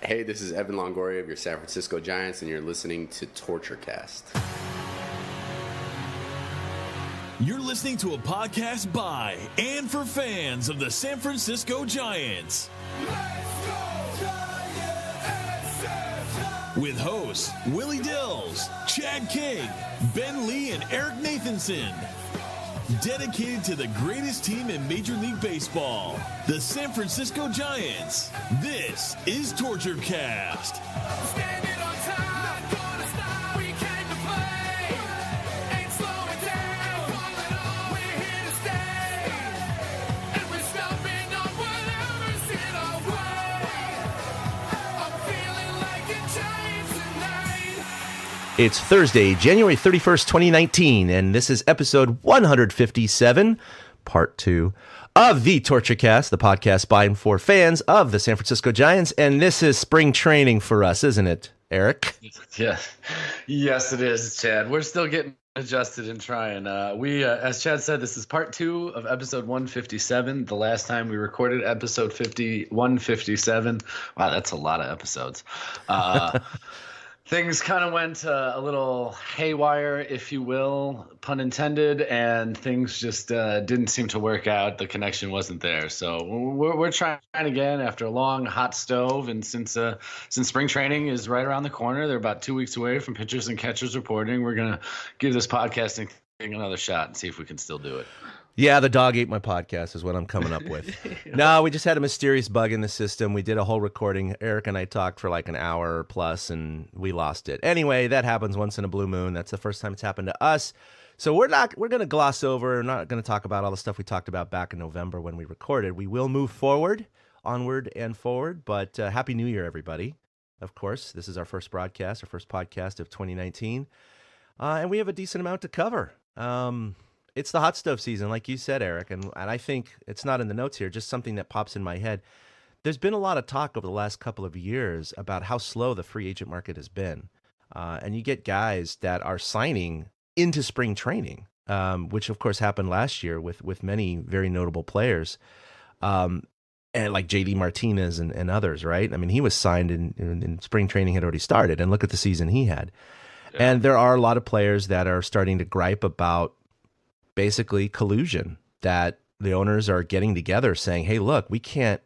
Hey, this is Evan Longoria of your San Francisco Giants, and you're listening to TortureCast. You're listening to a podcast by and for fans of the San Francisco Giants. Let's go, Giants! With hosts Willie Dills, Chad King, Ben Lee, and Eric Nathanson. Dedicated to the greatest team in Major League Baseball, the San Francisco Giants. This is TortureCast. Standing on time, not gonna stop. We came to play, ain't slowing down. Falling on, we're here to stay, and we're stopping on whatever's in our way. I'm feeling like a Giant tonight. It's Thursday, January 31st, 2019, and this is episode 157, part 2 of the TortureCast, the podcast by and for fans of the San Francisco Giants, and this is spring training for us, isn't it, Eric? Yeah. Yes, it is, Chad. We're still getting adjusted and trying. As Chad said, this is part 2 of episode 157. The last time we recorded episode 157. Wow, that's a lot of episodes. Things kind of went a little haywire, if you will, pun intended, and things just didn't seem to work out. The connection wasn't there. So we're trying again after a long hot stove. And since spring training is right around the corner, they're about 2 weeks away from pitchers and catchers reporting. We're going to give this podcasting thing another shot and see if we can still do it. Yeah, the dog ate my podcast is what I'm coming up with. No, we just had a mysterious bug in the system. We did a whole recording. Eric and I talked for like an hour plus, and we lost it. Anyway, that happens once in a blue moon. That's the first time it's happened to us. So we're going to gloss over. We're not going to talk about all the stuff we talked about back in November when we recorded. We will move forward, onward and forward. But Happy New Year, everybody. Of course, this is our first broadcast, our first podcast of 2019. And we have a decent amount to cover. It's the hot stove season, like you said, Eric, and I think it's not in the notes here, just something that pops in my head. There's been a lot of talk over the last couple of years about how slow the free agent market has been. And you get guys that are signing into spring training, which, of course, happened last year with many very notable players, and like J.D. Martinez and others, right? I mean, he was signed in spring training had already started, and look at the season he had. Yeah. And there are a lot of players that are starting to gripe about basically collusion, that the owners are getting together saying, hey, look, we can't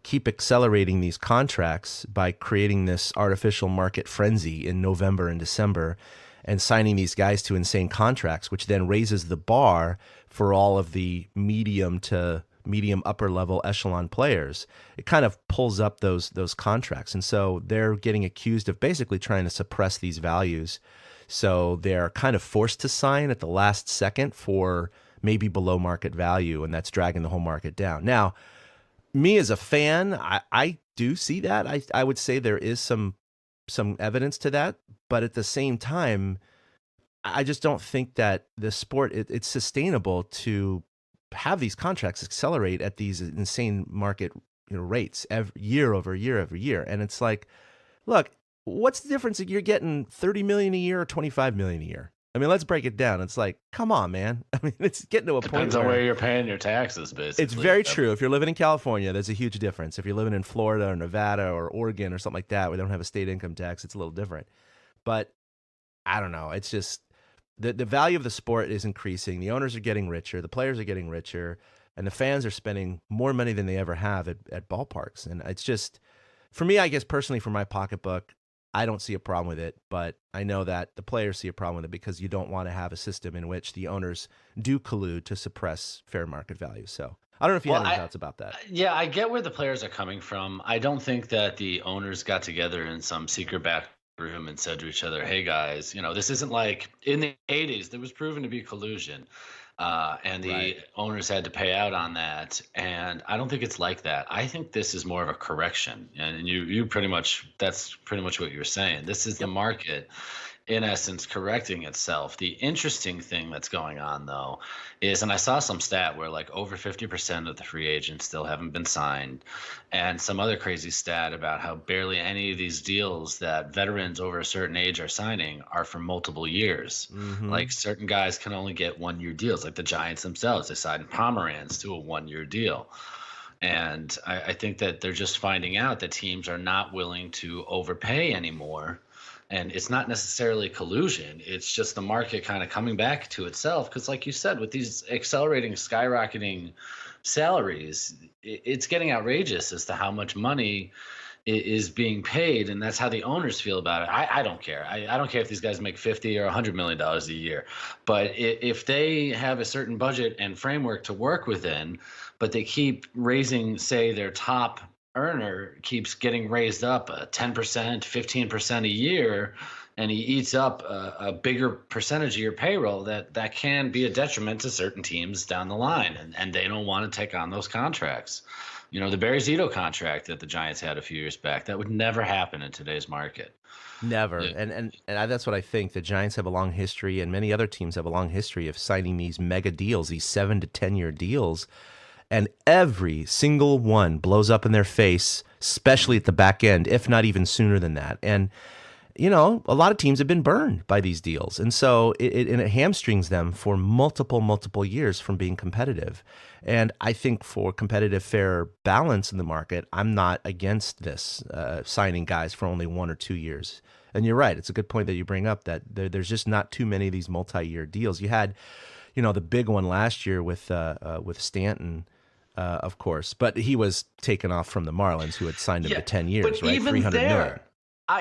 keep accelerating these contracts by creating this artificial market frenzy in November and December and signing these guys to insane contracts, which then raises the bar for all of the medium to medium upper level echelon players. It kind of pulls up those contracts. And so they're getting accused of basically trying to suppress these values. So they're kind of forced to sign at the last second for maybe below market value, and that's dragging the whole market down. Now, me as a fan, I do see that. I would say there is some evidence to that, but at the same time, I just don't think that the sport, it's sustainable to have these contracts accelerate at these insane market rates year over year over year. And it's like, look, what's the difference if you're getting $30 million a year or $25 million a year? I mean, let's break it down. It's like, come on, man. I mean, it's getting to a point Depends on where you're paying your taxes, basically. It's very true. If you're living in California, there's a huge difference. If you're living in Florida or Nevada or Oregon or something like that, where they don't have a state income tax, it's a little different. But I don't know. It's just the value of the sport is increasing. The owners are getting richer. The players are getting richer. And the fans are spending more money than they ever have at ballparks. And it's just, for me, I guess personally, for my pocketbook, I don't see a problem with it, but I know that the players see a problem with it because you don't want to have a system in which the owners do collude to suppress fair market value. So I don't know if you have any thoughts about that. Yeah, I get where the players are coming from. I don't think that the owners got together in some secret back room and said to each other, hey guys, this isn't like in the 80s, there was proven to be collusion. And the owners had to pay out on that. And I don't think it's like that. I think this is more of a correction. And you pretty much, that's pretty much what you're saying. This is the market in essence, correcting itself. The interesting thing that's going on, though, is, and I saw some stat where like over 50% of the free agents still haven't been signed, and some other crazy stat about how barely any of these deals that veterans over a certain age are signing are for multiple years. Mm-hmm. Like certain guys can only get 1-year deals, like the Giants themselves. They signed Pomeranz to a 1-year deal. And I think that they're just finding out that teams are not willing to overpay anymore. And it's not necessarily collusion. It's just the market kind of coming back to itself. Because like you said, with these accelerating, skyrocketing salaries, it's getting outrageous as to how much money is being paid, and that's how the owners feel about it. I don't care. I don't care if these guys make $50 or $100 million a year, but if they have a certain budget and framework to work within, but they keep raising, say, their top earner keeps getting raised up 10%, 15% a year, and he eats up a bigger percentage of your payroll, that can be a detriment to certain teams down the line, and they don't want to take on those contracts. You know, the Barry Zito contract that the Giants had a few years back, that would never happen in today's market. Never. And that's what I think. The Giants have a long history, and many other teams have a long history of signing these mega deals, these 7 to 10 year deals. And every single one blows up in their face, especially at the back end, if not even sooner than that. And, you know, a lot of teams have been burned by these deals. And so it hamstrings them for multiple years from being competitive. And I think for competitive, fair balance in the market, I'm not against this, signing guys for only 1 or 2 years. And you're right. It's a good point that you bring up that there's just not too many of these multi-year deals. You had, you know, the big one last year with Stanton, of course, but he was taken off from the Marlins, who had signed him to 10 years, right? $300 million.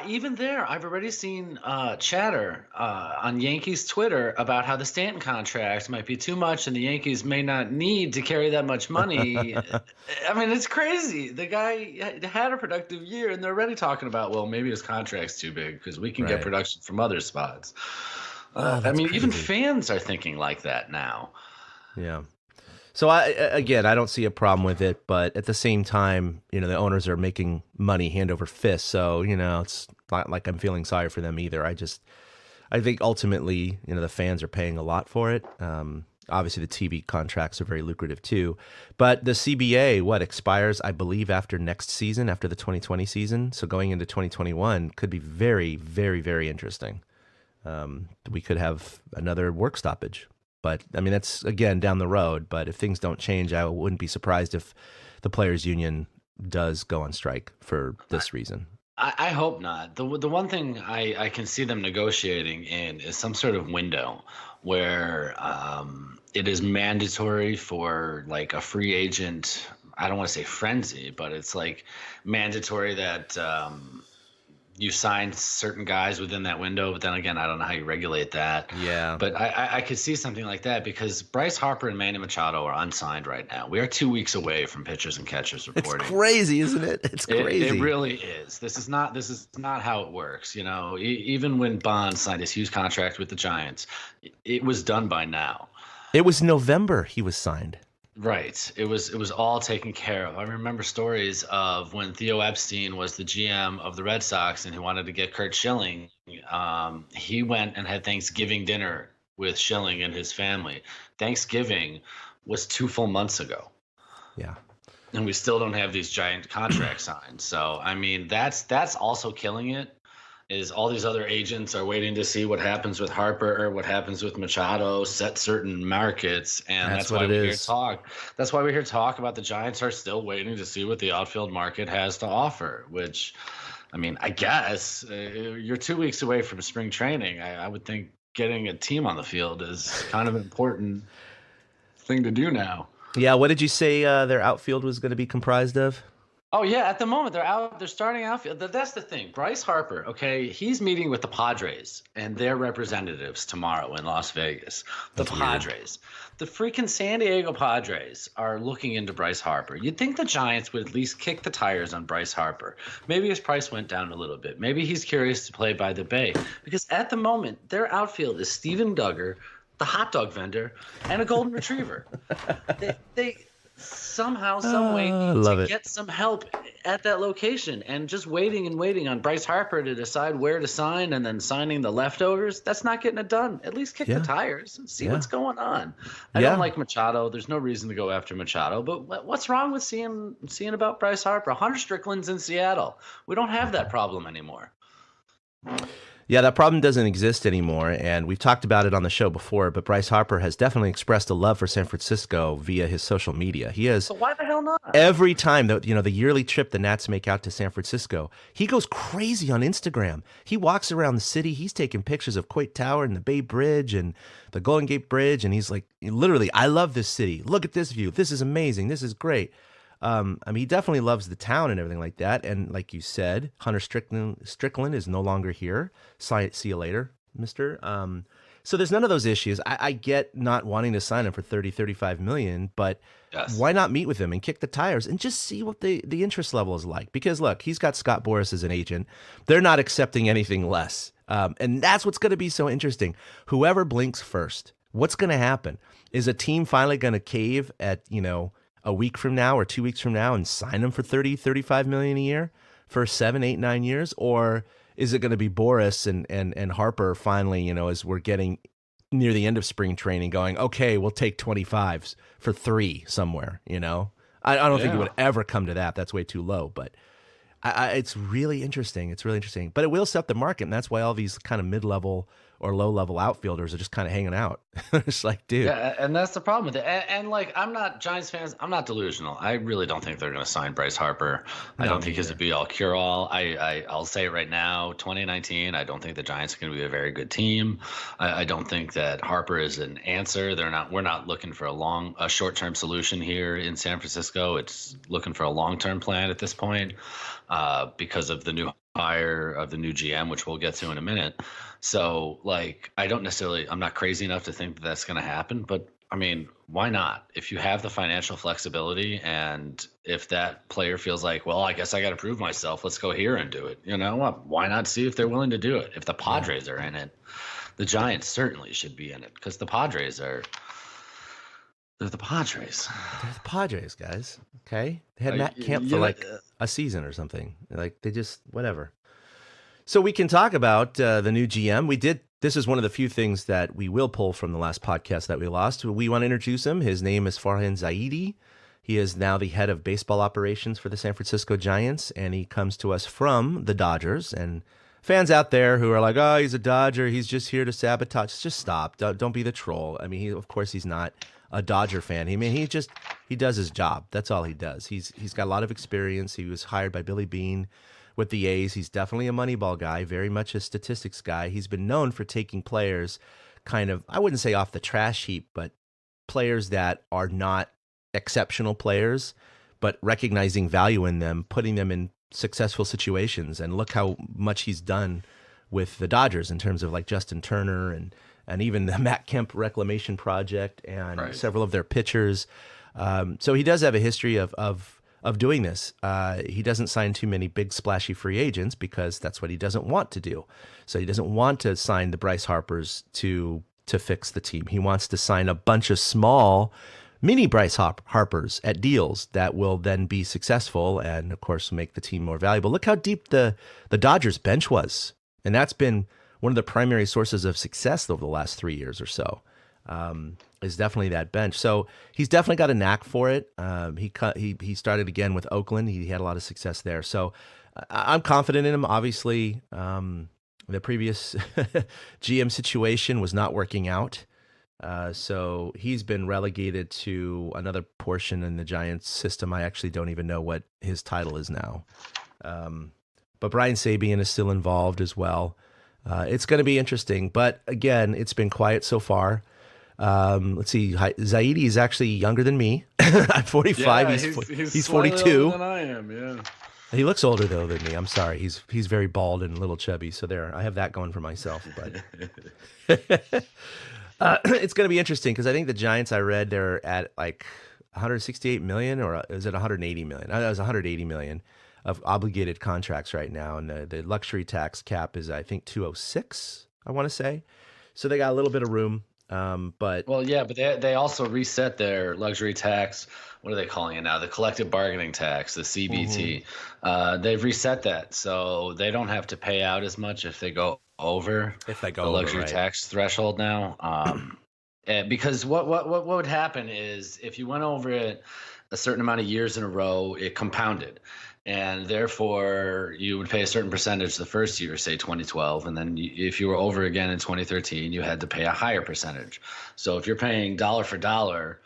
Even there, I've already seen chatter on Yankees Twitter about how the Stanton contract might be too much and the Yankees may not need to carry that much money. I mean, it's crazy. The guy had a productive year, and they're already talking about, well, maybe his contract's too big because we can get production from other spots. I mean, even fans are thinking like that now. Yeah. So I don't see a problem with it, but at the same time, you know, the owners are making money hand over fist. So, you know, it's not like I'm feeling sorry for them either. I think ultimately, you know, the fans are paying a lot for it. Obviously the TV contracts are very lucrative too, but the CBA, expires, I believe, after next season, after the 2020 season. So going into 2021 could be very, very, very interesting. We could have another work stoppage. But, I mean, that's, again, down the road. But if things don't change, I wouldn't be surprised if the players' union does go on strike for this reason. I hope not. The one thing I can see them negotiating in is some sort of window where it is mandatory for, like, a free agent. I don't want to say frenzy, but it's, like, mandatory that you sign certain guys within that window, but then again, I don't know how you regulate that. Yeah. But I could see something like that because Bryce Harper and Manny Machado are unsigned right now. We are 2 weeks away from pitchers and catchers reporting. It's crazy, isn't it? It's crazy. It really is. This is not how it works. You know, even when Bond signed his huge contract with the Giants, it was done by now. It was November he was signed. Right. It was all taken care of. I remember stories of when Theo Epstein was the GM of the Red Sox and he wanted to get Curt Schilling. He went and had Thanksgiving dinner with Schilling and his family. Thanksgiving was 2 full months ago. Yeah. And we still don't have these giant contracts signed. So, I mean, that's also killing it. Is all these other agents are waiting to see what happens with Harper or what happens with Machado, set certain markets, and that's why we hear talk. That's why we hear talk about the Giants are still waiting to see what the outfield market has to offer. Which, I mean, I guess you're 2 weeks away from spring training. I would think getting a team on the field is kind of an important thing to do now. Yeah. What did you say their outfield was going to be comprised of? Oh, yeah. At the moment, they're starting outfield. That's the thing. Bryce Harper, okay, he's meeting with the Padres and their representatives tomorrow in Las Vegas. The Padres. The freaking San Diego Padres are looking into Bryce Harper. You'd think the Giants would at least kick the tires on Bryce Harper. Maybe his price went down a little bit. Maybe he's curious to play by the bay. Because at the moment, their outfield is Steven Duggar, the hot dog vendor, and a golden retriever. They somehow, some way need to get some help at that location, and just waiting on Bryce Harper to decide where to sign and then signing the leftovers, that's not getting it done. At least kick the tires and see what's going on. I don't like Machado. There's no reason to go after Machado, but what's wrong with seeing about Bryce Harper? Hunter Strickland's in Seattle. We don't have that problem anymore. Yeah, that problem doesn't exist anymore, and we've talked about it on the show before, but Bryce Harper has definitely expressed a love for San Francisco via his social media. He has So why the hell not? every time the yearly trip the Nats make out to San Francisco, he goes crazy on Instagram. He walks around the city, he's taking pictures of Coit Tower and the Bay Bridge and the Golden Gate Bridge, and he's like, literally, I love this city. Look at this view. This is amazing. This is great. I mean, he definitely loves the town and everything like that. And like you said, Hunter Strickland is no longer here. See you later, mister. So there's none of those issues. I get not wanting to sign him for 35 million, but Yes. why not meet with him and kick the tires and just see what the interest level is like? Because look, he's got Scott Boras as an agent. They're not accepting anything less. And that's what's going to be so interesting. Whoever blinks first, what's going to happen? Is a team finally going to cave at, a week from now or 2 weeks from now and sign him for 35 million a year for 7, 8, 9 years? Or is it going to be Boras and Harper finally, as we're getting near the end of spring training going, okay, we'll take 25s for 3 somewhere, I don't think it would ever come to that. That's way too low, but it's really interesting. It's really interesting, but it will set the market. And that's why all these kind of mid-level or low-level outfielders are just kind of hanging out. It's like, dude. Yeah, and that's the problem with it. And like, I'm not Giants fans. I'm not delusional. I really don't think they're going to sign Bryce Harper. I don't think he's a be-all, cure-all. I'll say it right now, 2019, I don't think the Giants are going to be a very good team. I don't think that Harper is an answer. We're not looking for a short-term solution here in San Francisco. It's looking for a long-term plan at this point because of the new hire of the new GM, which we'll get to in a minute. So, like, I'm not crazy enough to think that that's going to happen, but I mean, why not? If you have the financial flexibility and if that player feels like, well, I guess I got to prove myself, let's go here and do it. Why not see if they're willing to do it? If the Padres are in it, the Giants certainly should be in it because they're the Padres. They're the Padres, guys. Okay. They had Matt Kemp for like a season or something. Like they just, whatever. So we can talk about the new GM. This is one of the few things that we will pull from the last podcast that we lost. We want to introduce him. His name is Farhan Zaidi. He is now the head of baseball operations for the San Francisco Giants, and he comes to us from the Dodgers. And fans out there who are like, oh, he's a Dodger, he's just here to sabotage. Just stop. Don't be the troll. I mean, of course he's not a Dodger fan. He does his job. That's all he does. He's got a lot of experience. He was hired by Billy Beane with the A's. He's definitely a Moneyball guy, very much a statistics guy. He's been known for taking players kind of, I wouldn't say off the trash heap, but players that are not exceptional players, but recognizing value in them, putting them in successful situations. And look how much he's done with the Dodgers in terms of like Justin Turner and even the Matt Kemp reclamation project and several of their pitchers. So he does have a history of doing this. He doesn't sign too many big splashy free agents because that's what he doesn't want to do. So he doesn't want to sign the Bryce Harpers to fix the team. He wants to sign a bunch of small mini Bryce Harpers at deals that will then be successful and, of course, make the team more valuable. Look how deep the Dodgers bench was. And that's been one of the primary sources of success over the last 3 years or so, is definitely that bench. So he's definitely got a knack for it. He started again with Oakland. He had a lot of success there. So I'm confident in him. Obviously, the previous GM situation was not working out. So he's been relegated to another portion in the Giants system. I actually don't even know what his title is now. But Brian Sabean is still involved as well. It's going to be interesting. But again, it's been quiet so far. Let's see. Zaidi is actually younger than me. I'm 45. Yeah, he's 42. Older than I am, yeah. He looks older though than me. I'm sorry. He's very bald and a little chubby. So there, I have that going for myself. But it's going to be interesting because I think the Giants, I read, they're at like 168 million, or is it 180 million? It was 180 million of obligated contracts right now, and the luxury tax cap is, I think, 206. I want to say. So they got a little bit of room. But they also reset their luxury tax. What are they calling it now? The collective bargaining tax, the CBT. Mm-hmm. They've reset that, so they don't have to pay out as much if they go over the luxury tax threshold now. Because what would happen is if you went over it a certain amount of years in a row, it compounded. And therefore, you would pay a certain percentage the first year, say 2012, and then if you were over again in 2013, you had to pay a higher percentage. So if you're paying dollar for dollar,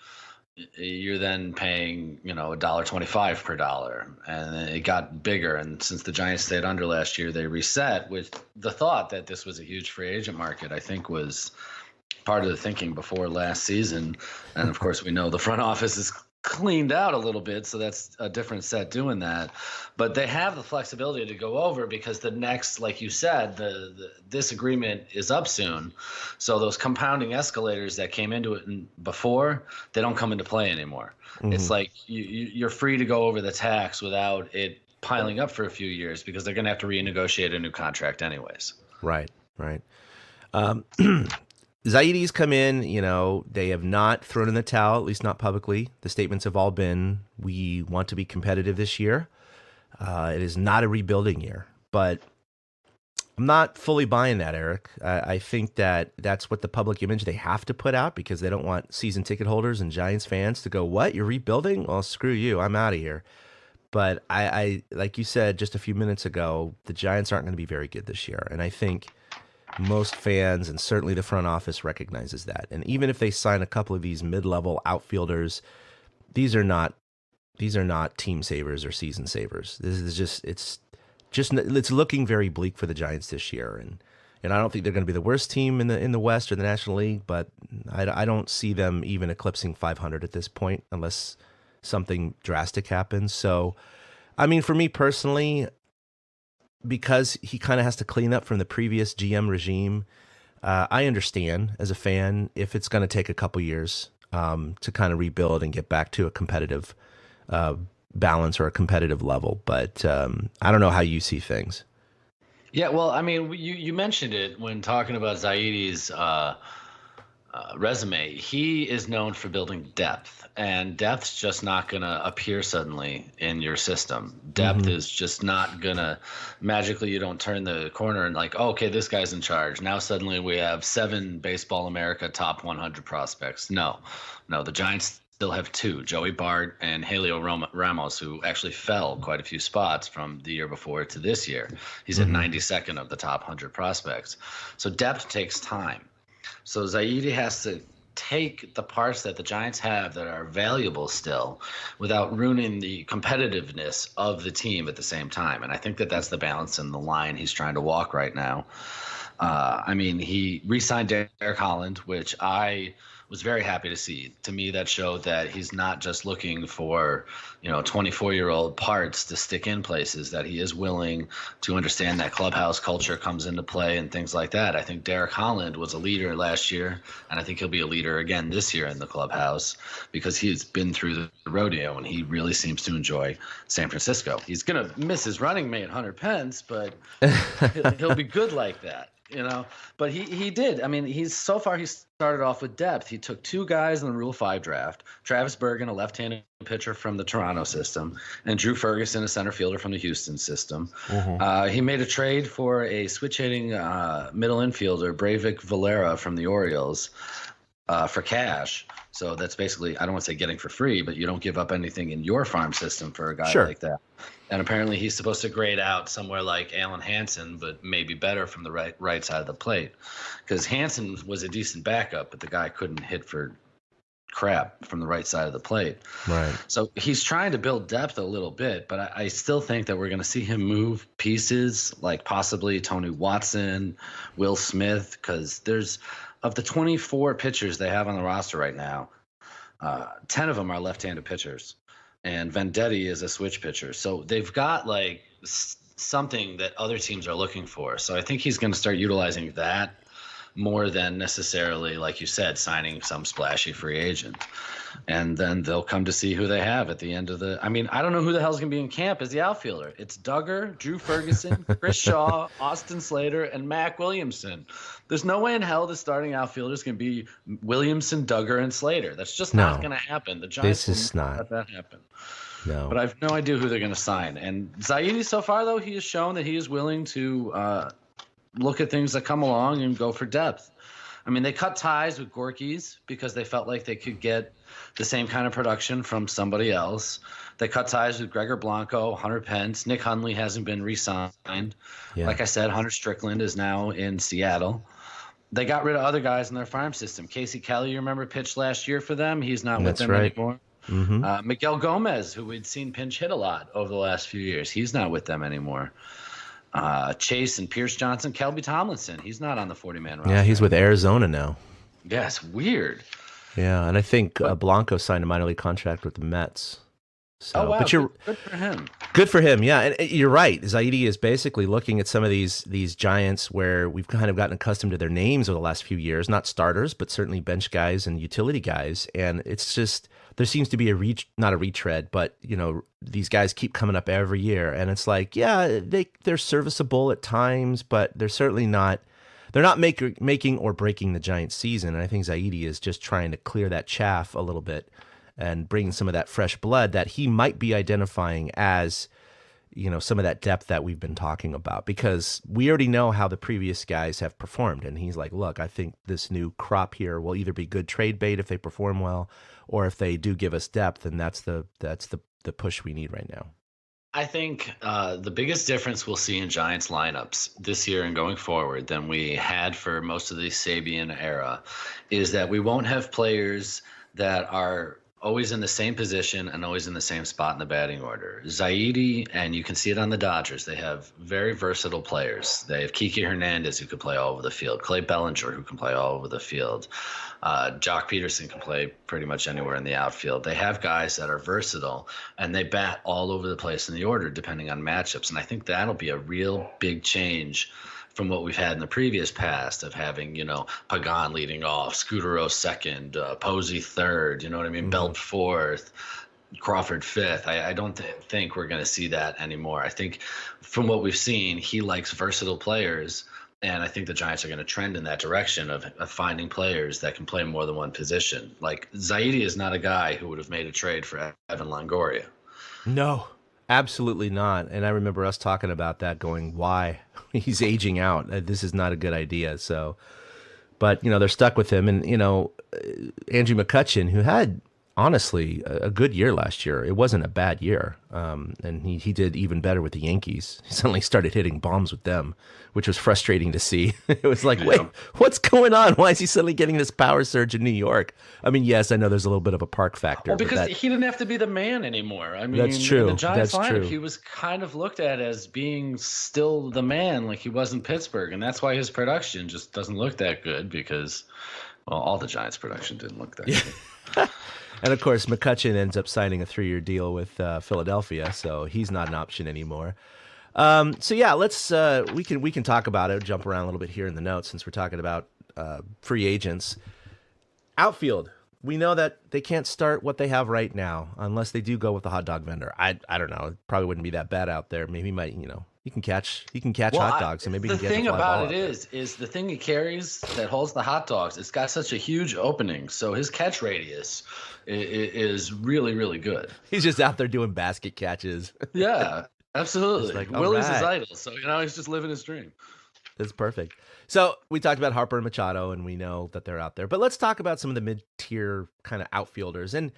you're then paying, $1.25 per dollar, and it got bigger. And since the Giants stayed under last year, they reset with the thought that this was a huge free agent market. I think was part of the thinking before last season. And of course, we know the front office is cleaned out a little bit, so that's a different set doing that. But they have the flexibility to go over because the next, like you said, this agreement is up soon. So those compounding escalators that came into it before, they don't come into play anymore. Mm-hmm. It's like you're free to go over the tax without it piling up for a few years because they're going to have to renegotiate a new contract anyways. Right. Zaidi's come in, they have not thrown in the towel, at least not publicly. The statements have all been, we want to be competitive this year. It is not a rebuilding year, but I'm not fully buying that, Eric. I think that that's what the public image they have to put out because they don't want season ticket holders and Giants fans to go, what, you're rebuilding? Well, screw you, I'm out of here. But I like you said just a few minutes ago, the Giants aren't going to be very good this year. And I think most fans and certainly the front office recognizes that. And even if they sign a couple of these mid-level outfielders, these are not team savers or season savers. This is it's looking very bleak for the Giants this year. And I don't think they're going to be the worst team in the West or the National League, but I don't see them even eclipsing 500 at this point unless something drastic happens. So, I mean, for me personally, because he kind of has to clean up from the previous GM regime, I understand as a fan if it's going to take a couple years to kind of rebuild and get back to a competitive balance or a competitive level. But I don't know how you see things. Yeah, well, I mean, you mentioned it when talking about Zaidi's resume. He is known for building depth, and depth's just not going to appear suddenly in your system. Depth is just not going to magically, you don't turn the corner and like, oh, okay, this guy's in charge. Now suddenly we have 7 Baseball America top 100 prospects. No, the Giants still have 2, Joey Bart and Helio Ramos, who actually fell quite a few spots from the year before to this year. He's at 92nd of the top 100 prospects. So depth takes time. So Zaidi has to take the parts that the Giants have that are valuable still without ruining the competitiveness of the team at the same time. And I think that that's the balance and the line he's trying to walk right now. I mean, he re-signed Derek Holland, which I was very happy to see. To me, that showed that he's not just looking for, 24-year-old parts to stick in places, that he is willing to understand that clubhouse culture comes into play and things like that. I think Derek Holland was a leader last year, and I think he'll be a leader again this year in the clubhouse because he's been through the rodeo and he really seems to enjoy San Francisco. He's going to miss his running mate, Hunter Pence, but he'll be good like that. But he did. I mean, he started off with depth. He took 2 guys in the Rule 5 draft, Travis Bergen, a left-handed pitcher from the Toronto system, and Drew Ferguson, a center fielder from the Houston system. He made a trade for a switch-hitting middle infielder, Breivik Valera from the Orioles, for cash. So that's basically, I don't want to say getting for free, but you don't give up anything in your farm system for a guy like that. And apparently he's supposed to grade out somewhere like Alan Hansen, but maybe better from the right side of the plate. Because Hansen was a decent backup, but the guy couldn't hit for crap from the right side of the plate. Right. So he's trying to build depth a little bit, but I still think that we're going to see him move pieces like possibly Tony Watson, Will Smith, because of the 24 pitchers they have on the roster right now, 10 of them are left-handed pitchers. And Vendetti is a switch pitcher. So they've got like something that other teams are looking for. So I think he's going to start utilizing that more than necessarily, like you said, signing some splashy free agent. And then they'll come to see who they have at the end of I mean, I don't know who the hell's going to be in camp as the outfielder. It's Duggar, Drew Ferguson, Chris Shaw, Austin Slater, and Mac Williamson. There's no way in hell the starting outfielder is going to be Williamson, Duggar, and Slater. That's just not going to happen. The Giants will not let that happen. No. But I have no idea who they're going to sign. And Zaidi, so far, though, he has shown that he is willing to look at things that come along and go for depth. I mean, they cut ties with Gorky's because they felt like they could get – the same kind of production from somebody else. They cut ties with Gregor Blanco, Hunter Pence. Nick Hundley hasn't been re-signed. Yeah. Like I said, Hunter Strickland is now in Seattle. They got rid of other guys in their farm system. Casey Kelly, you remember, pitched last year for them. He's not with them anymore. Mm-hmm. Miguel Gomez, who we'd seen pinch hit a lot over the last few years, he's not with them anymore. Chase and Pierce Johnson, Kelby Tomlinson, he's not on the 40-man roster. Yeah, he's with Arizona now. Yeah, it's weird. Yeah, and I think Blanco signed a minor league contract with the Mets. So, oh, wow. But good for him. Good for him, yeah. And you're right. Zaidi is basically looking at some of these Giants where we've kind of gotten accustomed to their names over the last few years. Not starters, but certainly bench guys and utility guys. And it's just, there seems to be not a retread, but, these guys keep coming up every year. And it's like, yeah, they're serviceable at times, but they're certainly not, they're not making or breaking the Giants season. And I think Zaidi is just trying to clear that chaff a little bit and bring some of that fresh blood that he might be identifying as, some of that depth that we've been talking about, because we already know how the previous guys have performed. And he's like, look, I think this new crop here will either be good trade bait if they perform well, or if they do give us depth, and that's the push we need right now. I think the biggest difference we'll see in Giants lineups this year and going forward than we had for most of the Sabian era is that we won't have players that are always in the same position and always in the same spot in the batting order. Zaidi, and you can see it on the Dodgers, they have very versatile players. They have Kiki Hernandez, who can play all over the field. Clay Bellinger, who can play all over the field. Jock Peterson can play pretty much anywhere in the outfield. They have guys that are versatile, and they bat all over the place in the order depending on matchups. And I think that'll be a real big change from what we've had in the previous past of having, Pagan leading off, Scutero second, Posey third, you know what I mean? Mm-hmm. Belt fourth, Crawford fifth. I don't think we're going to see that anymore. I think from what we've seen, he likes versatile players, and I think the Giants are going to trend in that direction of finding players that can play more than one position. Like, Zaidi is not a guy who would have made a trade for Evan Longoria. No. Absolutely not. And I remember us talking about that, going, why? He's aging out. This is not a good idea. So, but, they're stuck with him. And, Andrew McCutchen, who had, honestly, a good year last year. It wasn't a bad year. And he did even better with the Yankees. He suddenly started hitting bombs with them, which was frustrating to see. It was like, wait, what's going on? Why is he suddenly getting this power surge in New York? I mean, yes, I know there's a little bit of a park factor. Well, because he didn't have to be the man anymore. I mean, that's true. In the Giants lineup, true. He was kind of looked at as being still the man, like he was in Pittsburgh. And that's why his production just doesn't look that good because, well, all the Giants' production didn't look that good. And of course, McCutchen ends up signing a 3-year deal with Philadelphia, so he's not an option anymore. So yeah, let's we can talk about it. Jump around a little bit here in the notes since we're talking about free agents. Outfield. We know that they can't start what they have right now unless they do go with the hot dog vendor. I don't know. It probably wouldn't be that bad out there. Maybe he might, he can catch hot dogs, and maybe he can get the thing fly ball about it is the thing he carries that holds the hot dogs. It's got such a huge opening, so his catch radius is really, really good. He's just out there doing basket catches. Yeah, absolutely. Like, Willie's his idol, so he's just living his dream. That's perfect. So we talked about Harper and Machado, and we know that they're out there. But let's talk about some of the mid-tier kind of outfielders. And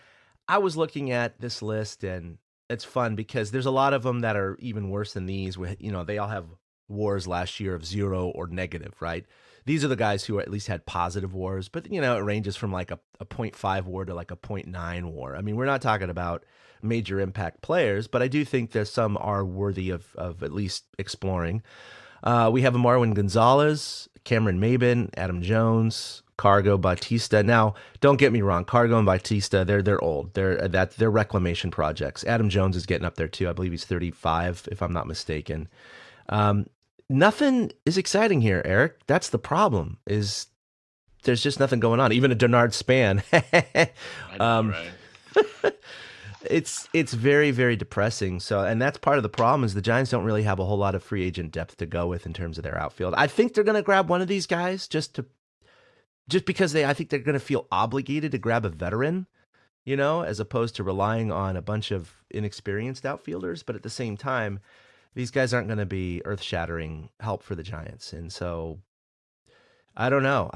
I was looking at this list, and it's fun because there's a lot of them that are even worse than these. They all have WARs last year of 0 or negative, right? These are the guys who at least had positive WARs, but it ranges from like a 0.5 WAR to like a 0.9 WAR. I mean, we're not talking about major impact players, but I do think that some are worthy of at least exploring. We have a Marwin Gonzalez, Cameron Maben, Adam Jones, Cargo, Bautista. Now, don't get me wrong, Cargo and Bautista, they're old. They're reclamation projects. Adam Jones is getting up there too. I believe he's 35, if I'm not mistaken. Nothing is exciting here, Eric. That's the problem. Is there's just nothing going on. Even a Denard Span. I know, right? It's very, very depressing. So, and that's part of the problem is the Giants don't really have a whole lot of free agent depth to go with in terms of their outfield. I think they're going to grab one of these guys just because I think they're going to feel obligated to grab a veteran, as opposed to relying on a bunch of inexperienced outfielders. But at the same time, these guys aren't going to be earth-shattering help for the Giants. And so I don't know.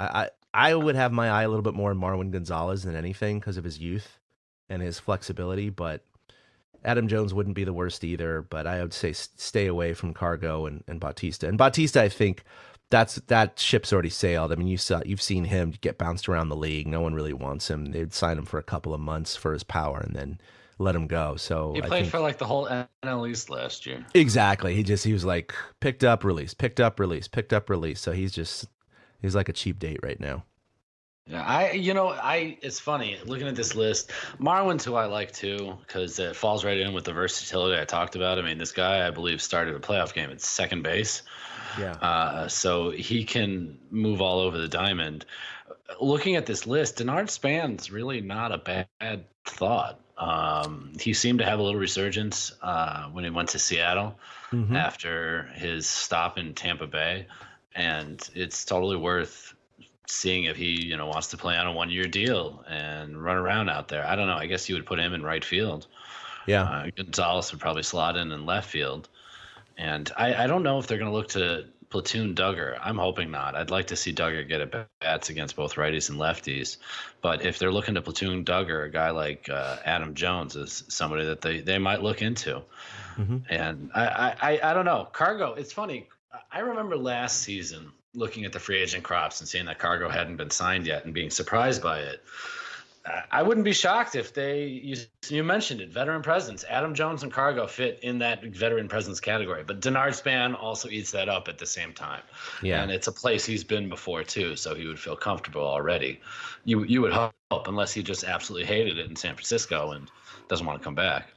I would have my eye a little bit more on Marwin Gonzalez than anything because of his youth and his flexibility. But Adam Jones wouldn't be the worst either. But I would say stay away from Cargo and Bautista. And Bautista, I think that ship's already sailed. I mean, you've seen him get bounced around the league. No one really wants him. They'd sign him for a couple of months for his power and then let him go. So he played for like the whole NL East last year. Exactly. He was like picked up, release, picked up, release, picked up, release. So he's like a cheap date right now. Yeah, it's funny looking at this list. Marwin's who I like too, because it falls right in with the versatility I talked about. I mean, this guy, I believe, started a playoff game at second base. Yeah. So he can move all over the diamond. Looking at this list, Denard Span's really not a bad thought. He seemed to have a little resurgence when he went to Seattle after his stop in Tampa Bay, and it's totally worth seeing if he wants to play on a 1-year deal and run around out there. I don't know. I guess you would put him in right field. Yeah. Gonzalez would probably slot in left field. And I don't know if they're going to look to platoon Duggar. I'm hoping not. I'd like to see Duggar get at bats against both righties and lefties. But if they're looking to platoon Duggar, a guy like Adam Jones is somebody that they might look into. And I don't know. Cargo, it's funny. I remember last season looking at the free agent crops and seeing that Cargo hadn't been signed yet and being surprised by it. I wouldn't be shocked if you mentioned it, veteran presence. Adam Jones and Cargo fit in that veteran presence category, but Denard Span also eats that up at the same time. Yeah. And it's a place he's been before too, so he would feel comfortable already. You would hope, unless he just absolutely hated it in San Francisco and doesn't want to come back.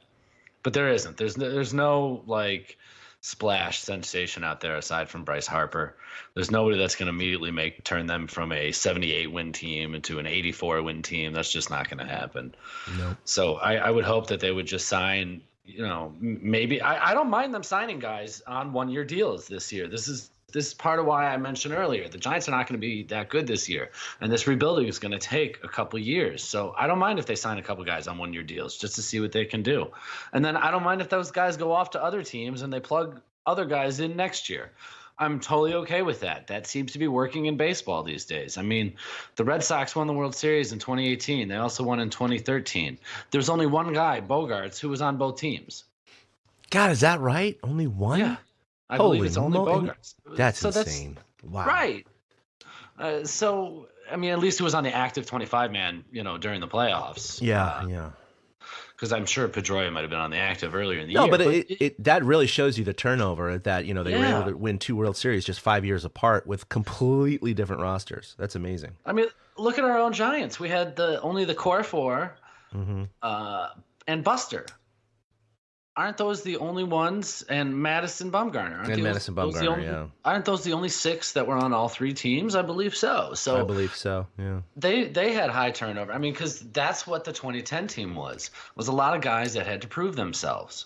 But there isn't. There's no like splash sensation out there aside from Bryce Harper. There's nobody that's going to immediately turn them from a 78 win team into an 84 win team. That's just not going to happen. Nope. So I would hope that they would just sign, maybe I don't mind them signing guys on 1-year deals this year. This is part of why I mentioned earlier, the Giants are not going to be that good this year. And this rebuilding is going to take a couple years. So I don't mind if they sign a couple guys on 1-year deals just to see what they can do. And then I don't mind if those guys go off to other teams and they plug other guys in next year. I'm totally okay with that. That seems to be working in baseball these days. I mean, the Red Sox won the World Series in 2018. They also won in 2013. There's only one guy, Bogarts, who was on both teams. God, is that right? Only one? Yeah. I believe it's only Bogarts. That's insane. Wow. Right. So, I mean, at least it was on the active 25-man, during the playoffs. Yeah. Because I'm sure Pedroia might have been on the active earlier in the year. No, but that really shows you the turnover that, they were able to win 2 World Series just 5 years apart with completely different rosters. That's amazing. I mean, look at our own Giants. We had only the core 4 and Buster. Aren't those the only ones? And Madison Bumgarner. Yeah. Aren't those the only 6 that were on all 3 teams? I believe so. I believe so, yeah. They had high turnover. I mean, because that's what the 2010 team was a lot of guys that had to prove themselves.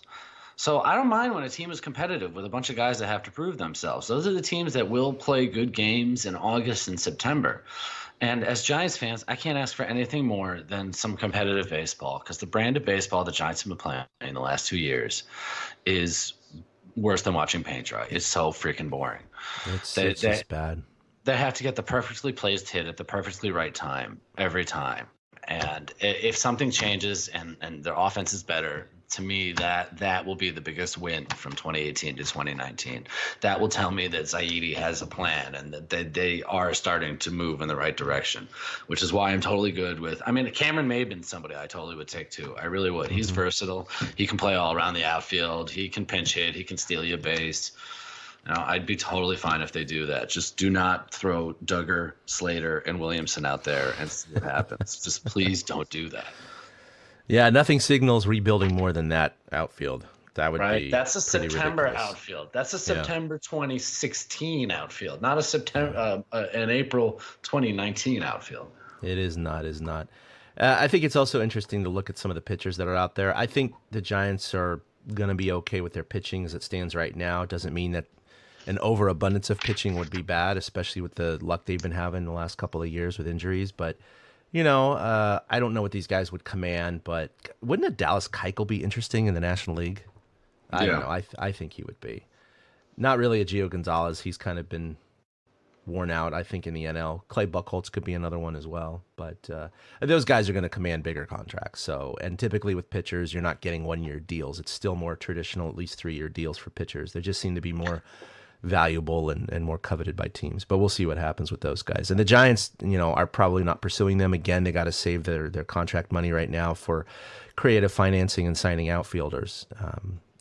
So I don't mind when a team is competitive with a bunch of guys that have to prove themselves. Those are the teams that will play good games in August and September. And as Giants fans, I can't ask for anything more than some competitive baseball, because the brand of baseball the Giants have been playing in the last 2 years is worse than watching paint dry. It's so freaking boring. It's just bad. They have to get the perfectly placed hit at the perfectly right time every time. And if something changes and their offense is better, to me, that will be the biggest win from 2018 to 2019. That will tell me that Zaidi has a plan and that they are starting to move in the right direction, which is why I'm totally good with. I mean, Cameron Maybin's somebody I totally would take too. I really would. He's versatile. He can play all around the outfield. He can pinch hit. He can steal you a base. I'd be totally fine if they do that. Just do not throw Duggar, Slater, and Williamson out there and see what happens. Just please don't do that. Yeah, nothing signals rebuilding more than that outfield. That would be That's a September ridiculous. Outfield. That's a September 2016 outfield, not a September an April 2019 outfield. It is not. I think it's also interesting to look at some of the pitchers that are out there. I think the Giants are going to be okay with their pitching as it stands right now. It doesn't mean that an overabundance of pitching would be bad, especially with the luck they've been having the last couple of years with injuries. But I don't know what these guys would command, but wouldn't a Dallas Keuchel be interesting in the National League? I don't know. I think he would be. Not really a Gio Gonzalez. He's kind of been worn out, I think, in the NL. Clay Buchholz could be another one as well. But those guys are going to command bigger contracts. So, and typically with pitchers, you're not getting 1-year deals. It's still more traditional, at least 3-year deals for pitchers. They just seem to be more valuable and more coveted by teams. But we'll see what happens with those guys. And the Giants, are probably not pursuing them. Again, they got to save their contract money right now for creative financing and signing outfielders.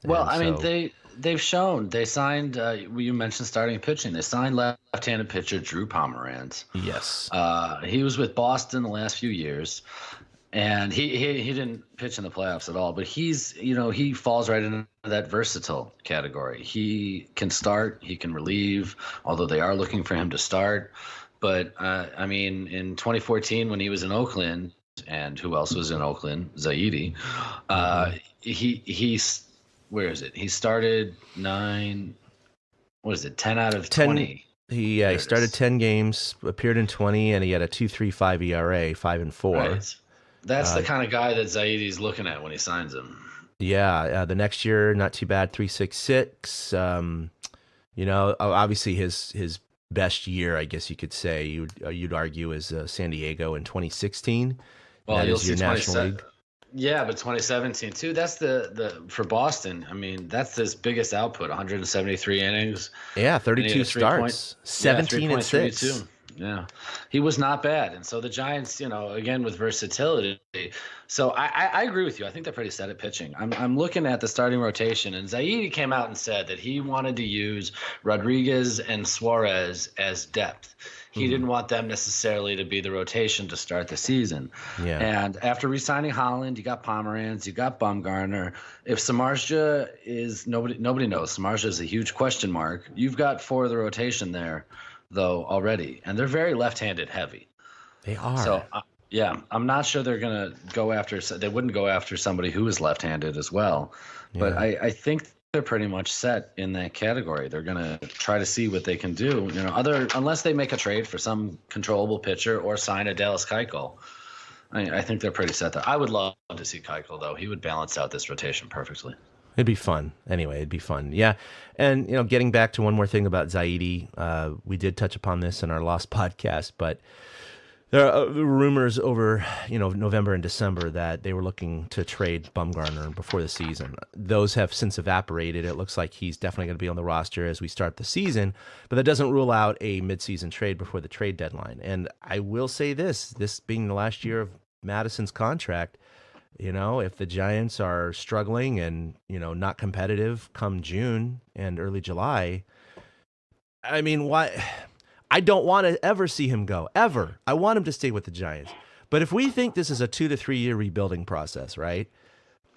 Well, I mean, they've shown they signed. You mentioned starting pitching. They signed left-handed pitcher Drew Pomeranz. Yes. He was with Boston the last few years, and he didn't pitch in the playoffs at all. But he falls right into that versatile category. He can start. He can relieve. Although they are looking for him to start. But I mean, in 2014 when he was in Oakland, and who else was in Oakland? Zaidi. He's where is it? He started 10 out of 20. He started 10 games, appeared in 20, and he had a 2.35 ERA, 5-4. Right. That's the kind of guy that Zaidi's looking at when he signs him. Yeah, the next year, not too bad, 3.66. Obviously his best year, I guess you could say, you'd argue, is San Diego in 2016. Well, that you'll is your see National League. Yeah, but 2017 too. That's the for Boston. I mean, that's his biggest output: 173 innings. Yeah, 32 starts, 17 and 6. Yeah, he was not bad. And so the Giants, again with versatility. So I agree with you. I think they're pretty set at pitching. I'm looking at the starting rotation, and Zaidi came out and said that he wanted to use Rodriguez and Suarez as depth. He didn't want them necessarily to be the rotation to start the season. Yeah. And after re-signing Holland, you got Pomeranz, you got Bumgarner. If Samardzija is nobody knows. Samardzija is a huge question mark. You've got 4 of the rotation there, though, already, and they're very left-handed heavy. They are. So I'm not sure they're gonna go after. They wouldn't go after somebody who is left-handed as well. Yeah. But I think they're pretty much set in that category. They're going to try to see what they can do, unless they make a trade for some controllable pitcher or sign a Dallas Keuchel. I think they're pretty set there. I would love to see Keuchel, though. He would balance out this rotation perfectly. It'd be fun. Anyway, it'd be fun. Yeah. And, getting back to one more thing about Zaidi, we did touch upon this in our Lost podcast, but there are rumors over, November and December that they were looking to trade Bumgarner before the season. Those have since evaporated. It looks like he's definitely going to be on the roster as we start the season, but that doesn't rule out a midseason trade before the trade deadline. And I will say this being the last year of Madison's contract, if the Giants are struggling and, not competitive come June and early July, I mean, why? I don't want to ever see him go, ever. I want him to stay with the Giants. But if we think this is a 2 to 3 year rebuilding process, right?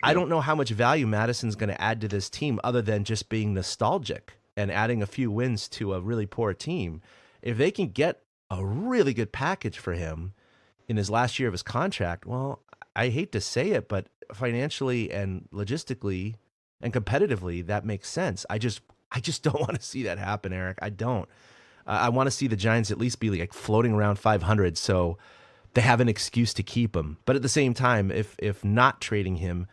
I don't know how much value Madison's going to add to this team other than just being nostalgic and adding a few wins to a really poor team. If they can get a really good package for him in his last year of his contract, well, I hate to say it, but financially and logistically and competitively, that makes sense. I just don't want to see that happen, Eric. I don't. I want to see the Giants at least be like floating around 500 so they have an excuse to keep him. But at the same time, if not trading him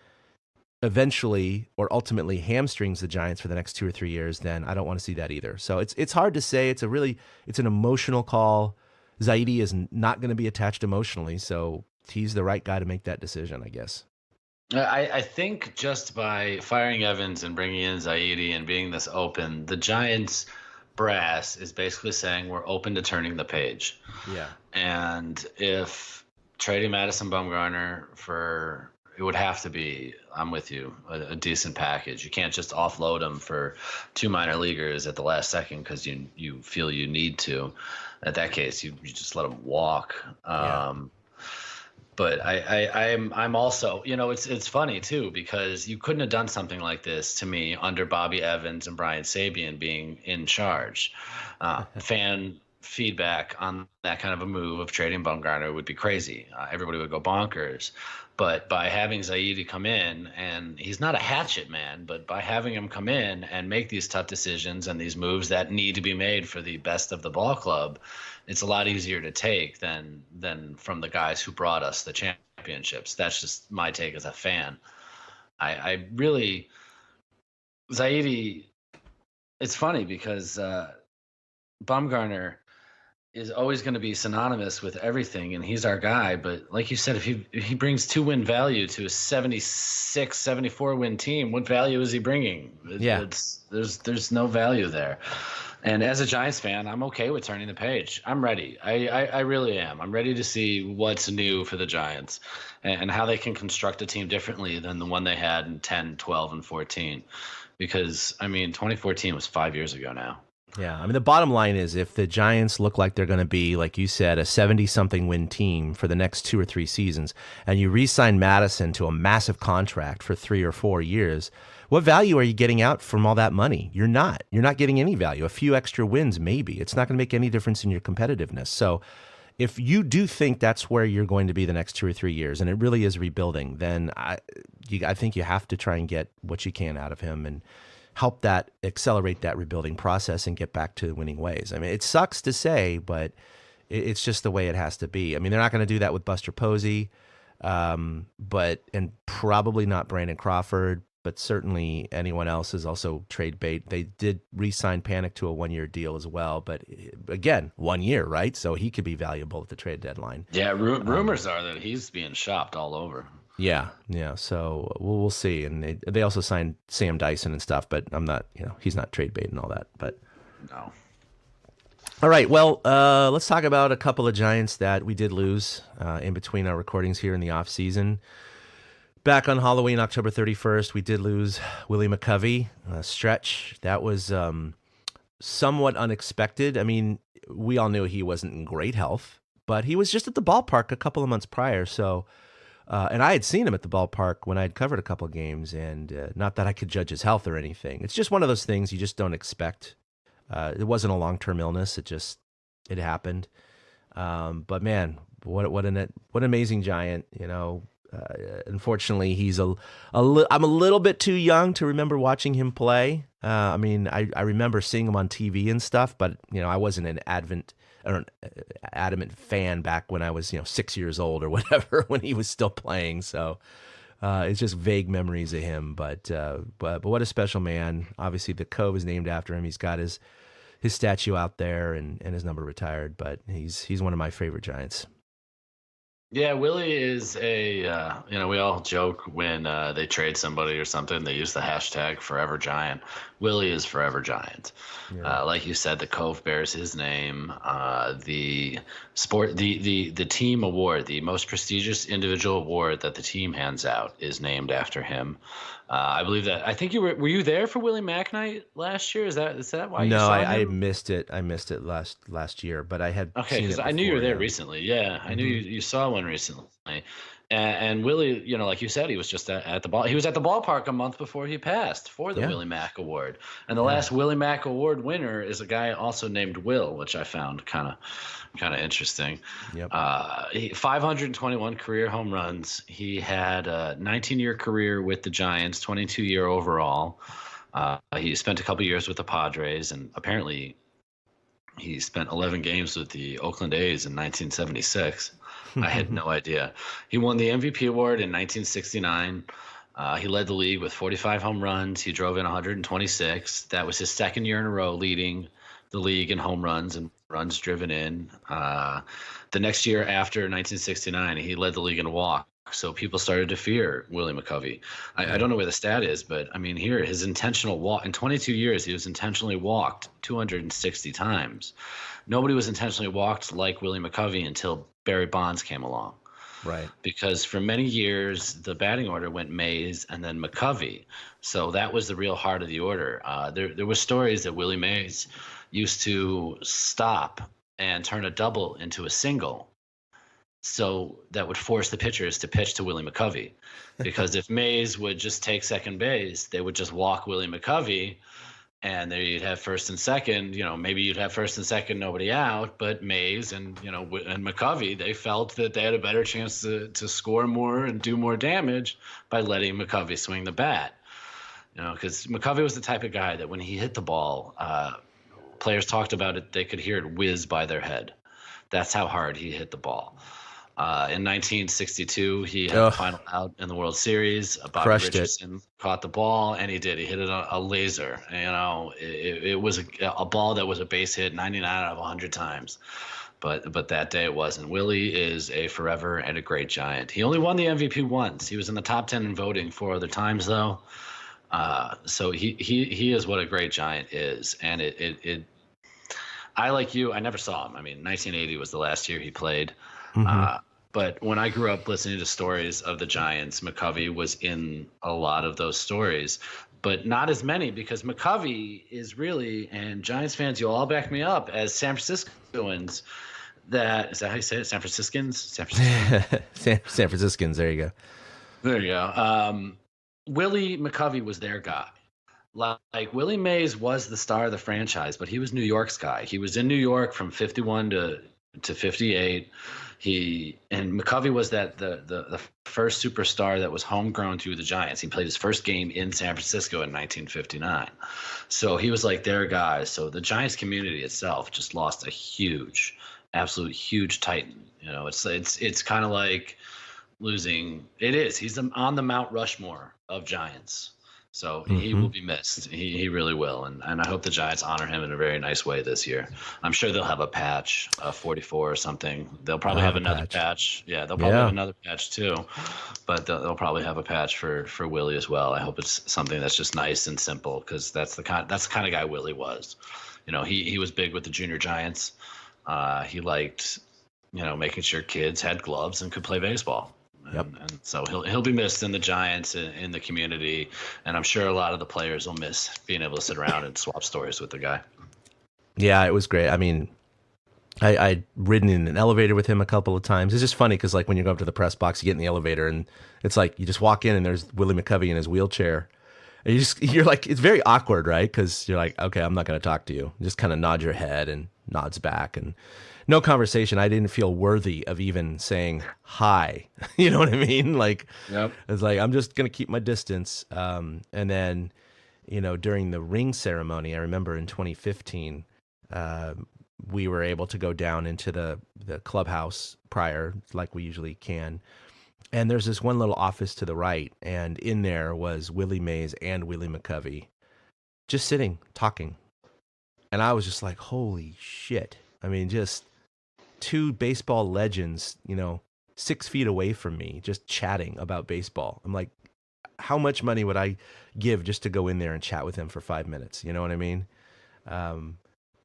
eventually or ultimately hamstrings the Giants for the next 2 or 3 years, then I don't want to see that either. So it's hard to say. It's an emotional call. Zaidi is not going to be attached emotionally, so he's the right guy to make that decision, I guess. I think just by firing Evans and bringing in Zaidi and being this open, the Giants brass is basically saying we're open to turning the page. Yeah. And if trading Madison Bumgarner it would have to be, I'm with you, a decent package. You can't just offload him for 2 minor leaguers at the last second because you feel you need to. In that case, you just let him walk. Yeah. But I'm also, it's funny too, because you couldn't have done something like this to me under Bobby Evans and Brian Sabian being in charge. Fan feedback on that kind of a move of trading Bumgarner would be crazy. Everybody would go bonkers. But by having Zaidi come in, and he's not a hatchet man, but by having him come in and make these tough decisions and these moves that need to be made for the best of the ball club, it's a lot easier to take than from the guys who brought us the championships. That's just my take as a fan. I really, Zaidi, it's funny because Bumgarner, is always going to be synonymous with everything, and he's our guy. But like you said, if he brings 2-win value to a 76, 74 win team, what value is he bringing? There's no value there. And as a Giants fan, I'm okay with turning the page. I'm ready. I really am. I'm ready to see what's new for the Giants and how they can construct a team differently than the one they had in 10, 12, and 14. Because, 2014 was 5 years ago now. Yeah, the bottom line is if the Giants look like they're going to be, like you said, a 70-something win team for the next 2 or 3 seasons, and you re-sign Madison to a massive contract for 3 or 4 years, what value are you getting out from all that money? You're not. You're not getting any value. A few extra wins, maybe. It's not going to make any difference in your competitiveness. So if you do think that's where you're going to be the next 2 or 3 years, and it really is rebuilding, then I think you have to try and get what you can out of him and help that accelerate that rebuilding process and get back to winning ways. It sucks to say, but it's just the way it has to be. They're not going to do that with Buster Posey, and probably not Brandon Crawford, but certainly anyone else is also trade bait. They did re-sign Panic to a 1-year deal as well, but again, 1 year, right? So he could be valuable at the trade deadline. Yeah, rumors are that he's being shopped all over. Yeah. So we'll see. And they also signed Sam Dyson and stuff, but I'm not, he's not trade bait and all that. But no. All right. Well, let's talk about a couple of Giants that we did lose in between our recordings here in the off season. Back on Halloween, October 31st, we did lose Willie McCovey. Stretch that was somewhat unexpected. We all knew he wasn't in great health, but he was just at the ballpark a couple of months prior. So. And I had seen him at the ballpark when I had covered a couple of games, and not that I could judge his health or anything. It's just one of those things you just don't expect. It wasn't a long-term illness. It happened. But man, what an amazing Giant. Unfortunately, I'm a little bit too young to remember watching him play. I remember seeing him on TV and stuff, but I wasn't an adamant fan back when I was 6 years old or whatever when he was still playing. So it's just vague memories of him. But what a special man. Obviously, the Cove is named after him. He's got his statue out there and his number retired. But he's one of my favorite Giants. Yeah, Willie is we all joke when they trade somebody or something, they use the hashtag Forever Giant. Willie is Forever Giant. Yeah. Like you said, the Cove bears his name. The team award, the most prestigious individual award that the team hands out, is named after him. I believe that. I think were you there for Willie Mack night last year? Is that why you saw him? No, I missed it. I missed it last year, but I had okay because I knew you were there recently. Yeah, I knew you saw one recently. And Willie, like you said, he was just at the ball. He was at the ballpark a month before he passed for the Willie Mack Award. And the last Willie Mack Award winner is a guy also named Will, which I found kind of interesting. Yep. 521 career home runs. He had a 19-year career with the Giants, 22-year overall. He spent a couple years with the Padres, and apparently he spent 11 games with the Oakland A's in 1976. I had no idea. He won the MVP award in 1969. He led the league with 45 home runs. He drove in 126. That was his second year in a row leading the league in home runs and runs driven in. The next year after 1969, he led the league in walks. So people started to fear Willie McCovey. I don't know where the stat is, but here his intentional walk in 22 years, he was intentionally walked 260 times. Nobody was intentionally walked like Willie McCovey until Barry Bonds came along. Right. Because for many years, the batting order went Mays and then McCovey. So that was the real heart of the order. There were stories that Willie Mays used to stop and turn a double into a single. So that would force the pitchers to pitch to Willie McCovey. Because if Mays would just take second base, they would just walk Willie McCovey. And there you'd have first and second, maybe you'd have first and second, nobody out, but Mays and McCovey, they felt that they had a better chance to score more and do more damage by letting McCovey swing the bat. Because McCovey was the type of guy that when he hit the ball, players talked about it, they could hear it whiz by their head. That's how hard he hit the ball. In 1962, he had the final out in the World Series. Bobby Crushed Richardson caught the ball, and he did. He hit it a laser. You know, it was a ball that was a base hit 99 out of 100 times. But that day it wasn't. Willie is a forever and a great Giant. He only won the MVP once. He was in the top 10 in voting 4 other times, though. So he is what a great Giant is. And I, like you, I never saw him. I mean, 1980 was the last year he played. But when I grew up listening to stories of the Giants, McCovey was in a lot of those stories, but not as many, because McCovey is really, and Giants fans, you'll all back me up, as San Franciscoans, is that how you say it? San Franciscans? San Franciscans, there you go. There you go. Willie McCovey was their guy. Like Willie Mays was the star of the franchise, but he was New York's guy. He was in New York from 51 to 58. And McCovey was the first superstar that was homegrown to the Giants. He played his first game in San Francisco in 1959. So he was like their guy. So the Giants community itself just lost a huge, absolute huge Titan. You know, it's kind of like losing. It is. He's on the Mount Rushmore of Giants. So he will be missed. He really will. And I hope the Giants honor him in a very nice way this year. I'm sure they'll have a patch, 44 or something. They'll probably have another patch. Yeah, they'll probably have another patch too. But they'll probably have a patch for Willie as well. I hope it's something that's just nice and simple, because that's the kind of guy Willie was. You know, he was big with the junior Giants. He liked, you know, making sure kids had gloves and could play baseball. And so he'll be missed in the Giants, in the community, and I'm sure a lot of the players will miss being able to sit around and swap stories with the guy. Yeah, it was great. I mean, I'd ridden in an elevator with him a couple of times. It's just funny because, like, when you go up to the press box, you get in the elevator, and it's like you just walk in, and there's Willie McCovey in his wheelchair. And you're like, it's very awkward, right? Because you're like, okay, I'm not going to talk to you. You just kind of nod your head and nods back, and no conversation. I didn't feel worthy of even saying hi. You know what I mean? Like, It's like, I'm just going to keep my distance. And then, you know, during the ring ceremony, I remember in 2015, we were able to go down into the clubhouse prior, like we usually can. And there's this one little office to the right, and in there was Willie Mays and Willie McCovey just sitting, talking. And I was just like, holy shit. I mean, just two baseball legends, you know, 6 feet away from me, just chatting about baseball. I'm like, how much money would I give just to go in there and chat with him for 5 minutes? You know what I mean?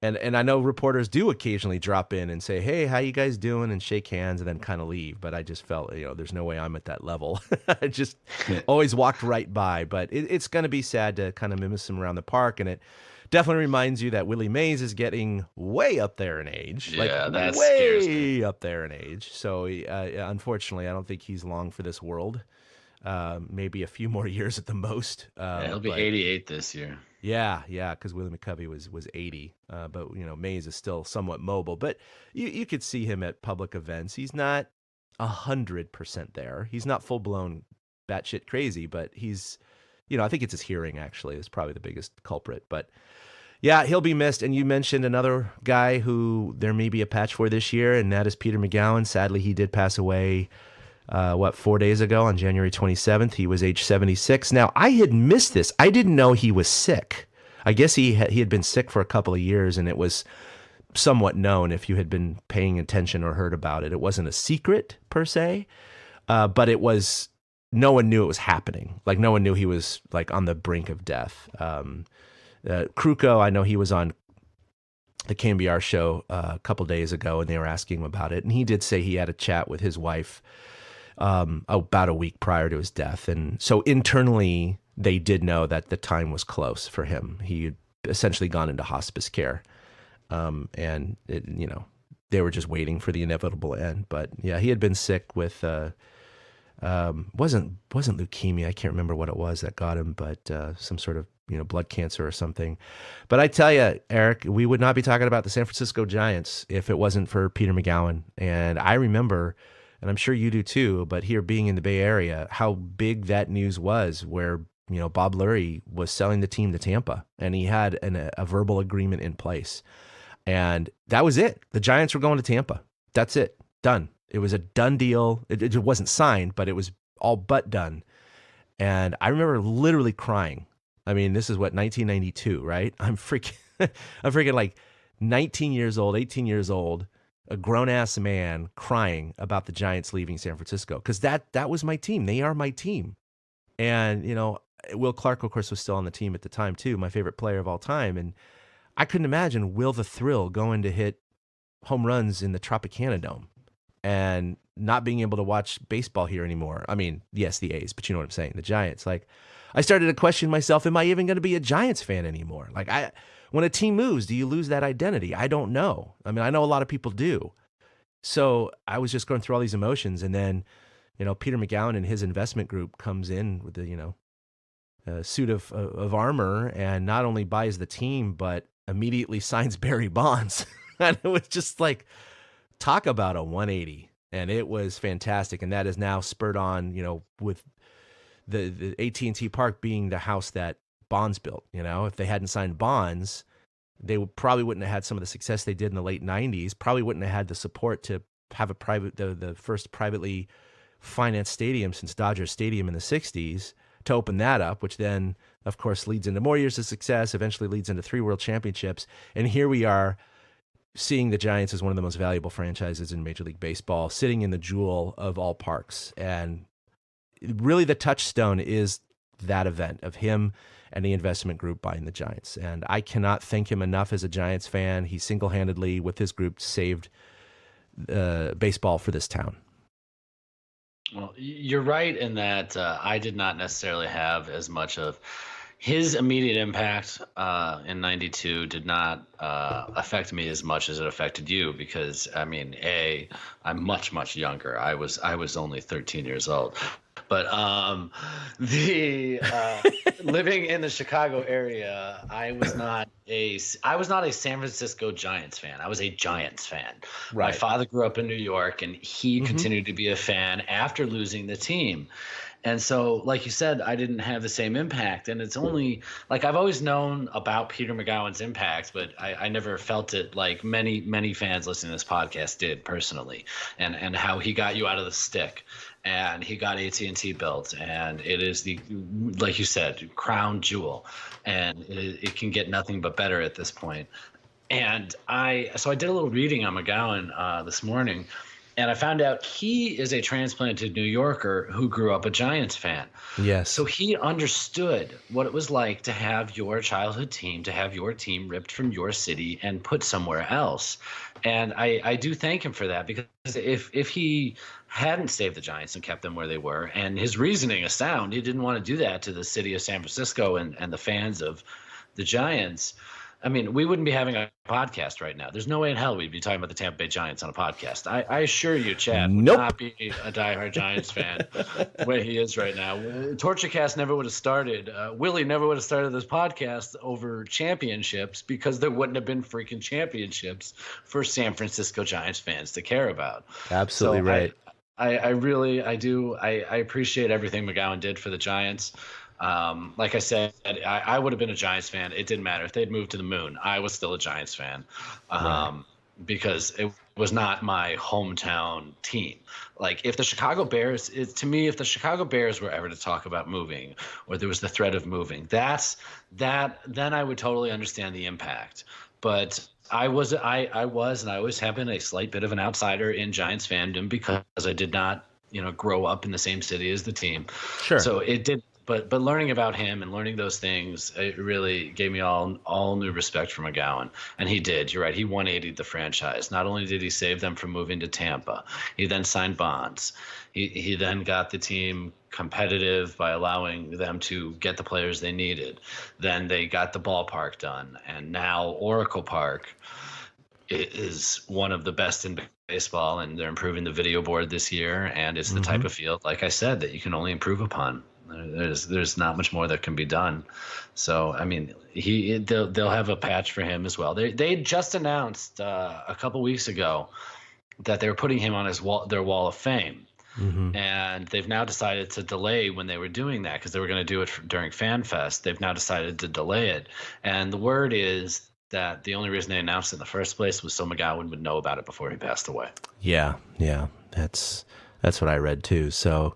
And I know reporters do occasionally drop in and say, hey, how you guys doing? And shake hands and then kind of leave. But I just felt, you know, there's no way I'm at that level. I just always walked right by. But it's going to be sad to kind of miss him around the park. And it definitely reminds you that Willie Mays is getting way up there in age. Yeah, that scares me. Way up there in age. So unfortunately, I don't think he's long for this world. Maybe a few more years at the most. He'll be 88 this year. Yeah, because Willie McCovey was 80, but you know, Mays is still somewhat mobile. But you could see him at public events. He's not 100% there. He's not full blown batshit crazy, but he's, you know, I think it's his hearing actually is probably the biggest culprit. But yeah, he'll be missed. And you mentioned another guy who there may be a patch for this year, and that is Peter Mcgowan. Sadly, he did pass away. 4 days ago on January 27th. He was age 76. Now, I had missed this. I didn't know he was sick. I guess he had been sick for a couple of years, and it was somewhat known if you had been paying attention or heard about it. It wasn't a secret per se, but it was, no one knew it was happening. Like, no one knew he was like on the brink of death. Kruko, I know he was on the KMBR show a couple days ago, and they were asking him about it. And he did say he had a chat with his wife about a week prior to his death. And so internally, they did know that the time was close for him. He had essentially gone into hospice care. And, you know, they were just waiting for the inevitable end. But yeah, he had been sick with, wasn't leukemia. I can't remember what it was that got him, but some sort of, you know, blood cancer or something. But I tell you, Eric, we would not be talking about the San Francisco Giants if it wasn't for Peter Mcgowan. And I remember, and I'm sure you do too, but here being in the Bay Area, how big that news was where, you know, Bob Lurie was selling the team to Tampa, and he had a verbal agreement in place. And that was it. The Giants were going to Tampa. That's it. Done. It was a done deal. It wasn't signed, but it was all but done. And I remember literally crying. I mean, this is what, 1992, right? I'm freaking like 19 years old, 18 years old, a grown ass man crying about the Giants leaving San Francisco, because that was my team. They are my team. And, you know, Will Clark, of course, was still on the team at the time too, my favorite player of all time. And I couldn't imagine Will the Thrill going to hit home runs in the Tropicana Dome and not being able to watch baseball here anymore. I mean, yes, the A's, but you know what I'm saying, the Giants. Like, I started to question myself, am I even going to be a Giants fan anymore? Like, when a team moves, do you lose that identity? I don't know. I mean, I know a lot of people do. So I was just going through all these emotions, and then, you know, Peter Mcgowan and his investment group comes in with the, you know, suit of armor, and not only buys the team, but immediately signs Barry Bonds. And it was just like, talk about a 180. And it was fantastic. And that is now spurred on, you know, with the AT&T Park being the house that Bonds built. You know, if they hadn't signed Bonds, they probably wouldn't have had some of the success they did in the late 90s, probably wouldn't have had the support to have a the first privately financed stadium since Dodger Stadium in the 60s, to open that up, which then, of course, leads into more years of success, eventually leads into 3 world championships. And here we are, seeing the Giants as one of the most valuable franchises in Major League Baseball, sitting in the jewel of all parks. And really the touchstone is that event of him and the investment group buying the Giants. And I cannot thank him enough as a Giants fan. He single-handedly, with his group, saved baseball for this town. Well, you're right in that I did not necessarily have as much of his immediate impact in '92 did not affect me as much as it affected you, because I mean, I'm much younger. I was only 13 years old. But the living in the Chicago area, I was not a San Francisco Giants fan. I was a Giants fan. Right. My father grew up in New York, and he continued to be a fan after losing the team. And so, like you said, I didn't have the same impact. And it's only like, I've always known about Peter McGowan's impact, but I never felt it like many fans listening to this podcast did personally, and how he got you out of the stick. And he got AT&T built, and it is the, like you said, crown jewel, and it can get nothing but better at this point. And I did a little reading on McGowan this morning, and I found out he is a transplanted New Yorker who grew up a Giants fan. Yes. So he understood what it was like to have your childhood team, to have your team ripped from your city and put somewhere else. And I do thank him for that, because if he hadn't saved the Giants and kept them where they were, and his reasoning is sound, he didn't want to do that to the city of San Francisco and the fans of the Giants, I mean, we wouldn't be having a podcast right now. There's no way in hell we'd be talking about the Tampa Bay Giants on a podcast. I assure you, Chad would not be a diehard Giants fan the way he is right now. TortureCast never would have started. Willie never would have started this podcast over championships, because there wouldn't have been freaking championships for San Francisco Giants fans to care about. Absolutely right. I really appreciate everything McGowan did for the Giants. Like I said, I would have been a Giants fan. It didn't matter if they'd moved to the moon. I was still a Giants fan, because it was not my hometown team. Like, if the Chicago Bears, if the Chicago Bears were ever to talk about moving, or there was the threat of moving, then I would totally understand the impact. But I was, and I always have been, a slight bit of an outsider in Giants fandom, because I did not, grow up in the same city as the team. Sure. So it did. But learning about him and learning those things, it really gave me all new respect for McGowan. And he did. You're right. He 180'd the franchise. Not only did he save them from moving to Tampa, he then signed Bonds. He then got the team competitive by allowing them to get the players they needed. Then they got the ballpark done. And now Oracle Park is one of the best in baseball, and they're improving the video board this year. And it's the type of field, like I said, that you can only improve upon. There's not much more that can be done. So, I mean, they'll have a patch for him as well. They just announced a couple weeks ago that they were putting him on their wall of fame. And they've now decided to delay when they were doing that, because they were going to do it during FanFest. They've now decided to delay it. And the word is that the only reason they announced it in the first place was so Mcgowan would know about it before he passed away. Yeah, that's what I read too. So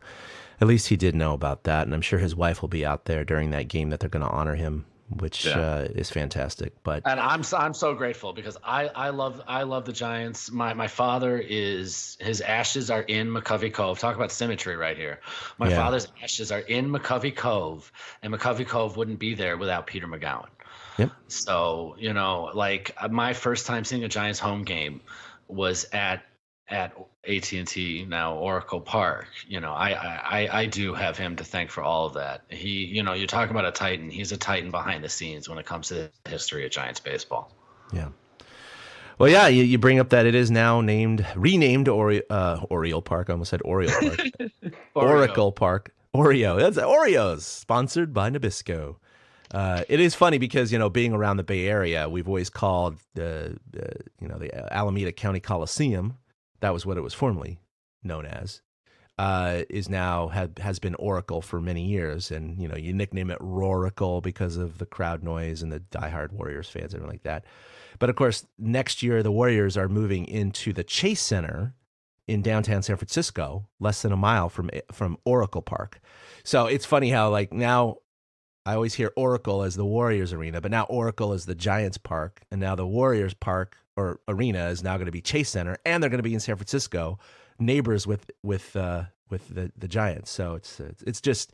at least he did know about that, and I'm sure his wife will be out there during that game that they're going to honor him, which is fantastic. But and I'm so grateful because I love the Giants. My father his ashes are in McCovey Cove. Talk about symmetry right here. My father's ashes are in McCovey Cove, and McCovey Cove wouldn't be there without Peter Mcgowan. Yep. So, like my first time seeing a Giants home game was at AT&T, now Oracle Park. I do have him to thank for all of that. He, you talk about a Titan. He's a Titan behind the scenes when it comes to the history of Giants baseball. Yeah. Well, yeah, you bring up that it is now renamed Oriole Park. I almost said Oriole Park. Oracle Park. Oreo. That's Oreos, sponsored by Nabisco. It is funny because, being around the Bay Area, we've always called the Alameda County Coliseum, that was what it was formerly known as, has been Oracle for many years. And, you nickname it Roracle because of the crowd noise and the diehard Warriors fans and everything like that. But of course, next year, the Warriors are moving into the Chase Center in downtown San Francisco, less than a mile from Oracle Park. So it's funny how now I always hear Oracle as the Warriors arena, but now Oracle is the Giants park, and now the Warriors park or arena is now going to be Chase Center, and they're going to be in San Francisco, neighbors with the Giants. So it's just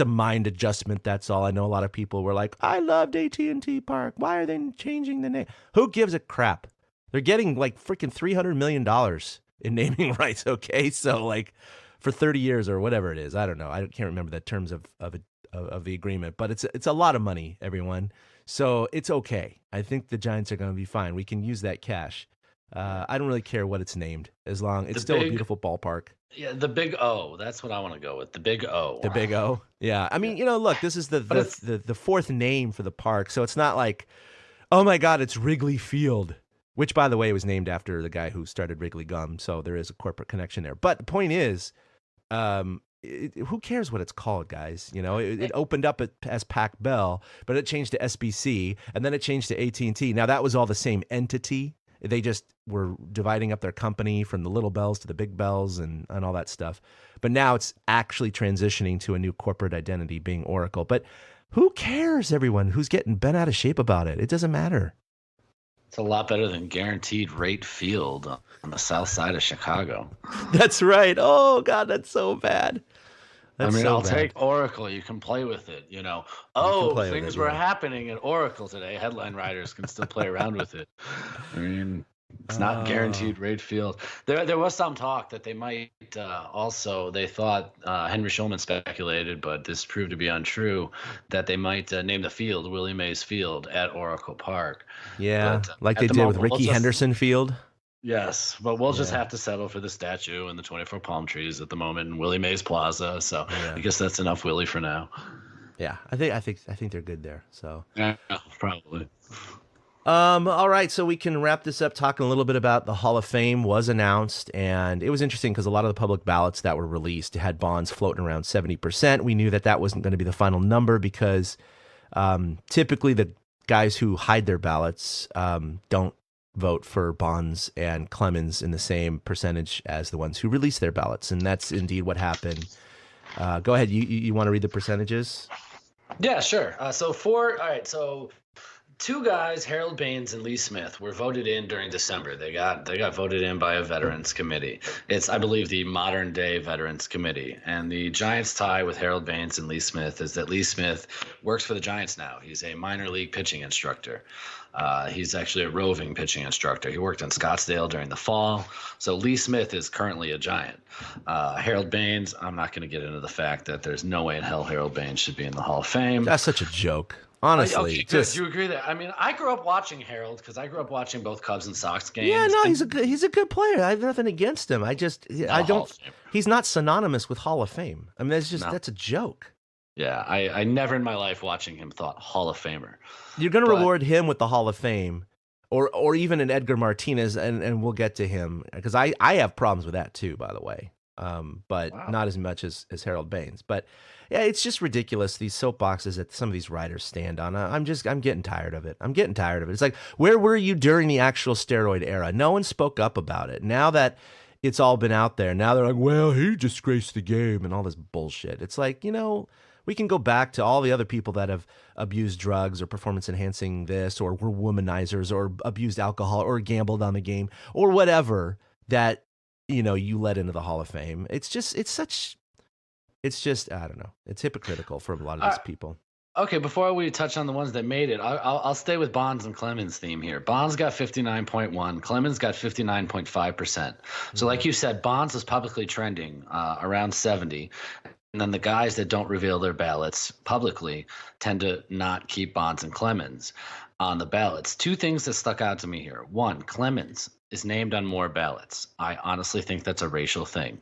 a mind adjustment. That's all. I know a lot of people were like, I loved AT&T Park. Why are they changing the name? Who gives a crap? They're getting freaking $300 million in naming rights. Okay, so for 30 years or whatever it is, I don't know. I can't remember the terms of the agreement, but it's a lot of money, everyone. So it's okay. I think the Giants are going to be fine. We can use that cash. I don't really care what it's named, as long it's still a beautiful ballpark. Yeah, the Big O. That's what I want to go with. The Big O. The Big O. Yeah. I mean, look, this is the fourth name for the park, so it's not like, oh my God, it's Wrigley Field, which, by the way, was named after the guy who started Wrigley Gum. So there is a corporate connection there. But the point is, who cares what it's called, guys? It opened up as Pac Bell, but it changed to SBC, and then it changed to AT&T. Now that was all the same entity. They just were dividing up their company from the little bells to the big bells and all that stuff. But now it's actually transitioning to a new corporate identity, being Oracle. But who cares, everyone who's getting bent out of shape about it? It doesn't matter. It's a lot better than Guaranteed Rate Field on the south side of Chicago. That's right. Oh, God, that's so bad. I'll take Oracle. You can play with it, things were happening at Oracle today. Headline writers can still play around with it. It's not Guaranteed Rate Field. There was some talk that they might they thought Henry Schulman speculated, but this proved to be untrue, that they might name the field Willie Mays Field at Oracle Park. Yeah, like they did with Rickey Henderson Field. Yes, but we'll just have to settle for the statue and the 24 palm trees at the moment in Willie Mays Plaza. So I guess that's enough Willie for now. Yeah, I think they're good there. So yeah, probably. All right, so we can wrap this up talking a little bit about the Hall of Fame was announced, and it was interesting because a lot of the public ballots that were released had bonds floating around 70%. We knew that wasn't going to be the final number because typically the guys who hide their ballots don't vote for Bonds and Clemens in the same percentage as the ones who release their ballots, and that's indeed what happened. Go ahead. You want to read the percentages? Yeah, sure. So two guys, Harold Baines and Lee Smith, were voted in during December. They got voted in by a veterans committee. It's, I believe, the modern day veterans committee. And the Giants tie with Harold Baines and Lee Smith is that Lee Smith works for the Giants now. He's a minor league pitching instructor. He's actually a roving pitching instructor. He worked in Scottsdale during the fall. So Lee Smith is currently a Giant. Harold Baines, I'm not going to get into the fact that there's no way in hell Harold Baines should be in the Hall of Fame. That's such a joke. Honestly, do you agree that? I mean, I grew up watching Harold because I grew up watching both Cubs and Sox games. Yeah, no, he's a good player. I have nothing against him. He's not synonymous with Hall of Fame. I mean, that's a joke. Yeah, I never in my life watching him thought Hall of Famer. You're going to reward him with the Hall of Fame, or even an Edgar Martinez, and we'll get to him because I have problems with that too. By the way, but Wow. not as much as Harold Baines. But yeah, it's just ridiculous, these soapboxes that some of these writers stand on. I'm getting tired of it. It's like, where were you during the actual steroid era? No one spoke up about it. Now that it's all been out there, now they're like, well, he disgraced the game and all this bullshit. It's like, we can go back to all the other people that have abused drugs or performance enhancing this, or were womanizers, or abused alcohol, or gambled on the game, or whatever that, you let into the Hall of Fame. It's just, I don't know. It's hypocritical for a lot of these people. Okay, before we touch on the ones that made it, I'll stay with Bonds and Clemens' theme here. Bonds got 59.1, Clemens got 59.5%. So like you said, Bonds was publicly trending around 70. And then the guys that don't reveal their ballots publicly tend to not keep Bonds and Clemens on the ballots. Two things that stuck out to me here. One, Clemens is named on more ballots. I honestly think that's a racial thing.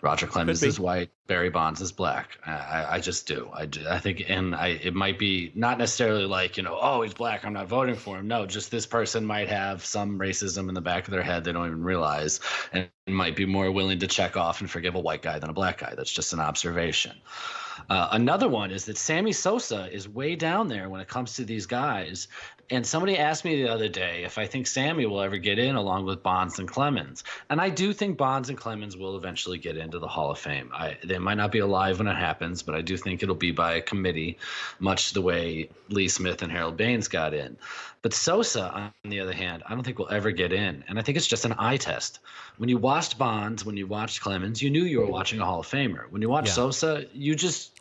Roger Clemens is white, Barry Bonds is black. I just do. I think, and it might be not necessarily like, oh, he's black, I'm not voting for him. No, just this person might have some racism in the back of their head they don't even realize, and might be more willing to check off and forgive a white guy than a black guy. That's just an observation. Another one is that Sammy Sosa is way down there when it comes to these guys. And somebody asked me the other day if I think Sammy will ever get in along with Bonds and Clemens. And I do think Bonds and Clemens will eventually get into the Hall of Fame. They might not be alive when it happens, but I do think it'll be by a committee, much the way Lee Smith and Harold Baines got in. But Sosa, on the other hand, I don't think will ever get in. And I think it's just an eye test. When you watched Bonds, when you watched Clemens, you knew you were watching a Hall of Famer. When you watched Sosa, you just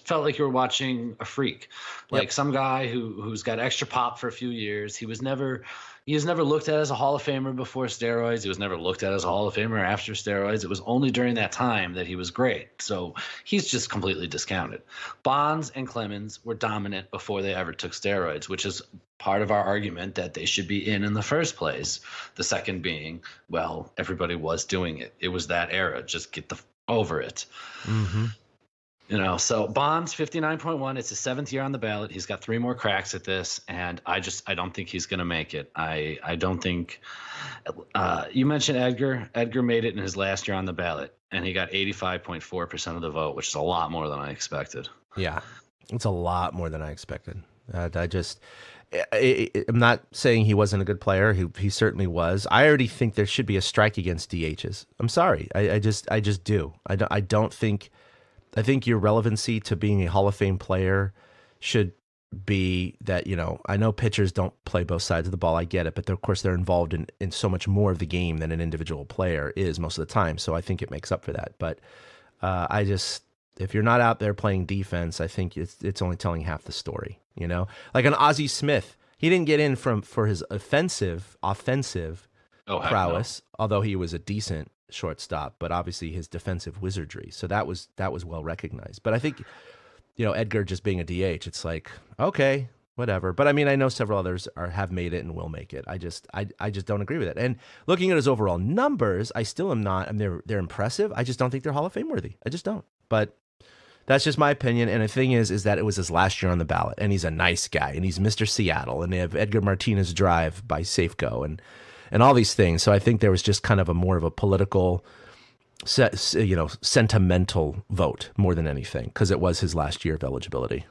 felt like you were watching a freak, like some guy who's got extra pop for a few years. He was never looked at as a Hall of Famer before steroids. He was never looked at as a Hall of Famer after steroids. It was only during that time that he was great. So he's just completely discounted. Bonds and Clemens were dominant before they ever took steroids, which is part of our argument that they should be in the first place. The second being, well, everybody was doing it. It was that era. Just get over it. Mm-hmm. So Bonds 59.1. It's his 7th year on the ballot. He's got 3 more cracks at this, and I don't think he's going to make it. I don't think. You mentioned Edgar. Edgar made it in his last year on the ballot, and he got 85.4% of the vote, which is a lot more than I expected. Yeah, it's a lot more than I expected. I'm not saying he wasn't a good player. He certainly was. I already think there should be a strike against DHs. I'm sorry. I just do. I don't think. I think your relevancy to being a Hall of Fame player should be that, I know pitchers don't play both sides of the ball. I get it. But of course, they're involved in so much more of the game than an individual player is most of the time. So I think it makes up for that. But if you're not out there playing defense, I think it's only telling half the story. Like an Ozzie Smith, he didn't get in for his offensive prowess, although he was a decent shortstop, but obviously his defensive wizardry. So that was well recognized. But I think, Edgar just being a DH, it's like, okay, whatever. But I mean, I know several others have made it and will make it. I just don't agree with it. And looking at his overall numbers, I still am not. I mean, they're impressive. I just don't think they're Hall of Fame worthy. I just don't. But that's just my opinion. And the thing is that it was his last year on the ballot, and he's a nice guy, and he's Mr. Seattle, and they have Edgar Martinez Drive by Safeco, and all these things. So I think there was just kind of more of a political, sentimental vote more than anything, because it was his last year of eligibility.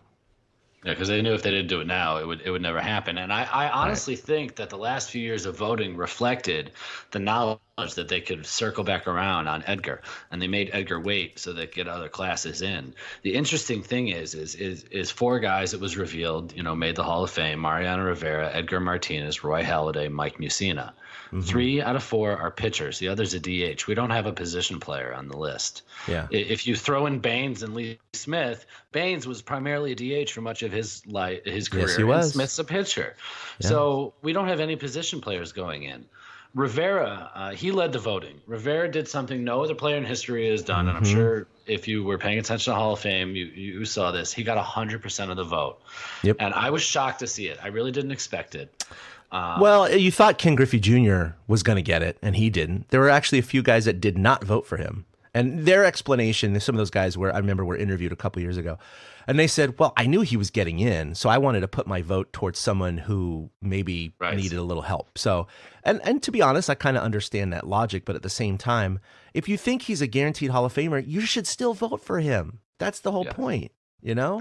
Yeah, because they knew if they didn't do it now, it would never happen. And I honestly think that the last few years of voting reflected the knowledge that they could circle back around on Edgar, and they made Edgar wait so they could get other classes in. The interesting thing is 4 guys, it was revealed, made the Hall of Fame: Mariano Rivera, Edgar Martinez, Roy Halladay, Mike Mussina. Mm-hmm. 3 out of 4 are pitchers. The other's a DH. We don't have a position player on the list. Yeah. If you throw in Baines and Lee Smith, Baines was primarily a DH for much of his career. Yes, he was. And Smith's a pitcher. Yeah. So we don't have any position players going in. Rivera, he led the voting. Rivera did something no other player in history has done, and I'm sure if you were paying attention to Hall of Fame, you saw this. He got 100% of the vote. Yep. And I was shocked to see it. I really didn't expect it. Well, you thought Ken Griffey Jr. was going to get it, and he didn't. There were actually a few guys that did not vote for him, And their explanation, some of those guys I remember were interviewed a couple years ago, and they said, well, I knew he was getting in, so I wanted to put my vote towards someone who maybe needed a little help. So, and to be honest, I kind of understand that logic, but at the same time, if you think he's a guaranteed Hall of Famer, you should still vote for him. That's the whole point. You know,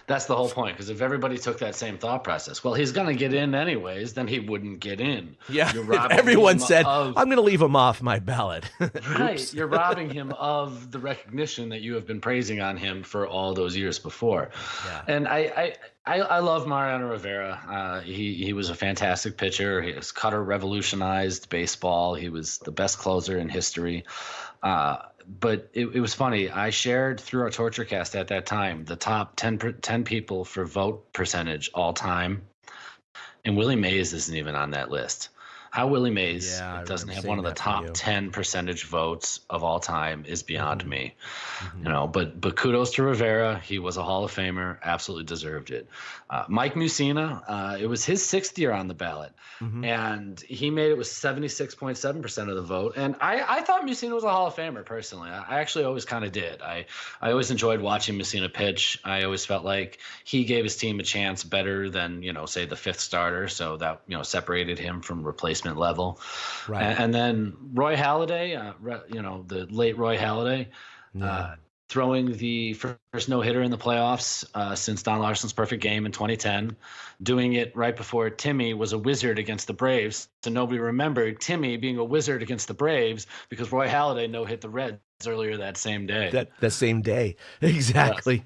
that's the whole point. Because if everybody took that same thought process, well, he's going to get in anyways, then he wouldn't get in. Yeah. If everyone said, I'm going to leave him off my ballot. Right. You're robbing him of the recognition that you have been praising on him for all those years before. Yeah. And I love Mariano Rivera. He was a fantastic pitcher. His cutter revolutionized baseball. He was the best closer in history. But it was funny. I shared through our Torture Cast at that time the top 10 people for vote percentage all time. And Willie Mays isn't even on that list. How Willie Mays doesn't have one of the top 10 percentage votes of all time is beyond me. Mm-hmm. You know, but kudos to Rivera. He was a Hall of Famer, absolutely deserved it. Mike Mussina, it was his 6th year on the ballot, and he made it with 76.7% of the vote. And I thought Mussina was a Hall of Famer personally. I actually always kind of did. I always enjoyed watching Mussina pitch. I always felt like he gave his team a chance better than, say the 5th starter. So that, separated him from replacement level. Right. And then Roy Halladay, the late Roy Halladay, throwing the first no-hitter in the playoffs since Don Larson's perfect game in 2010, doing it right before Timmy was a wizard against the Braves. So nobody remembered Timmy being a wizard against the Braves because Roy Halladay no-hit the Reds earlier that same day. That same day. Exactly.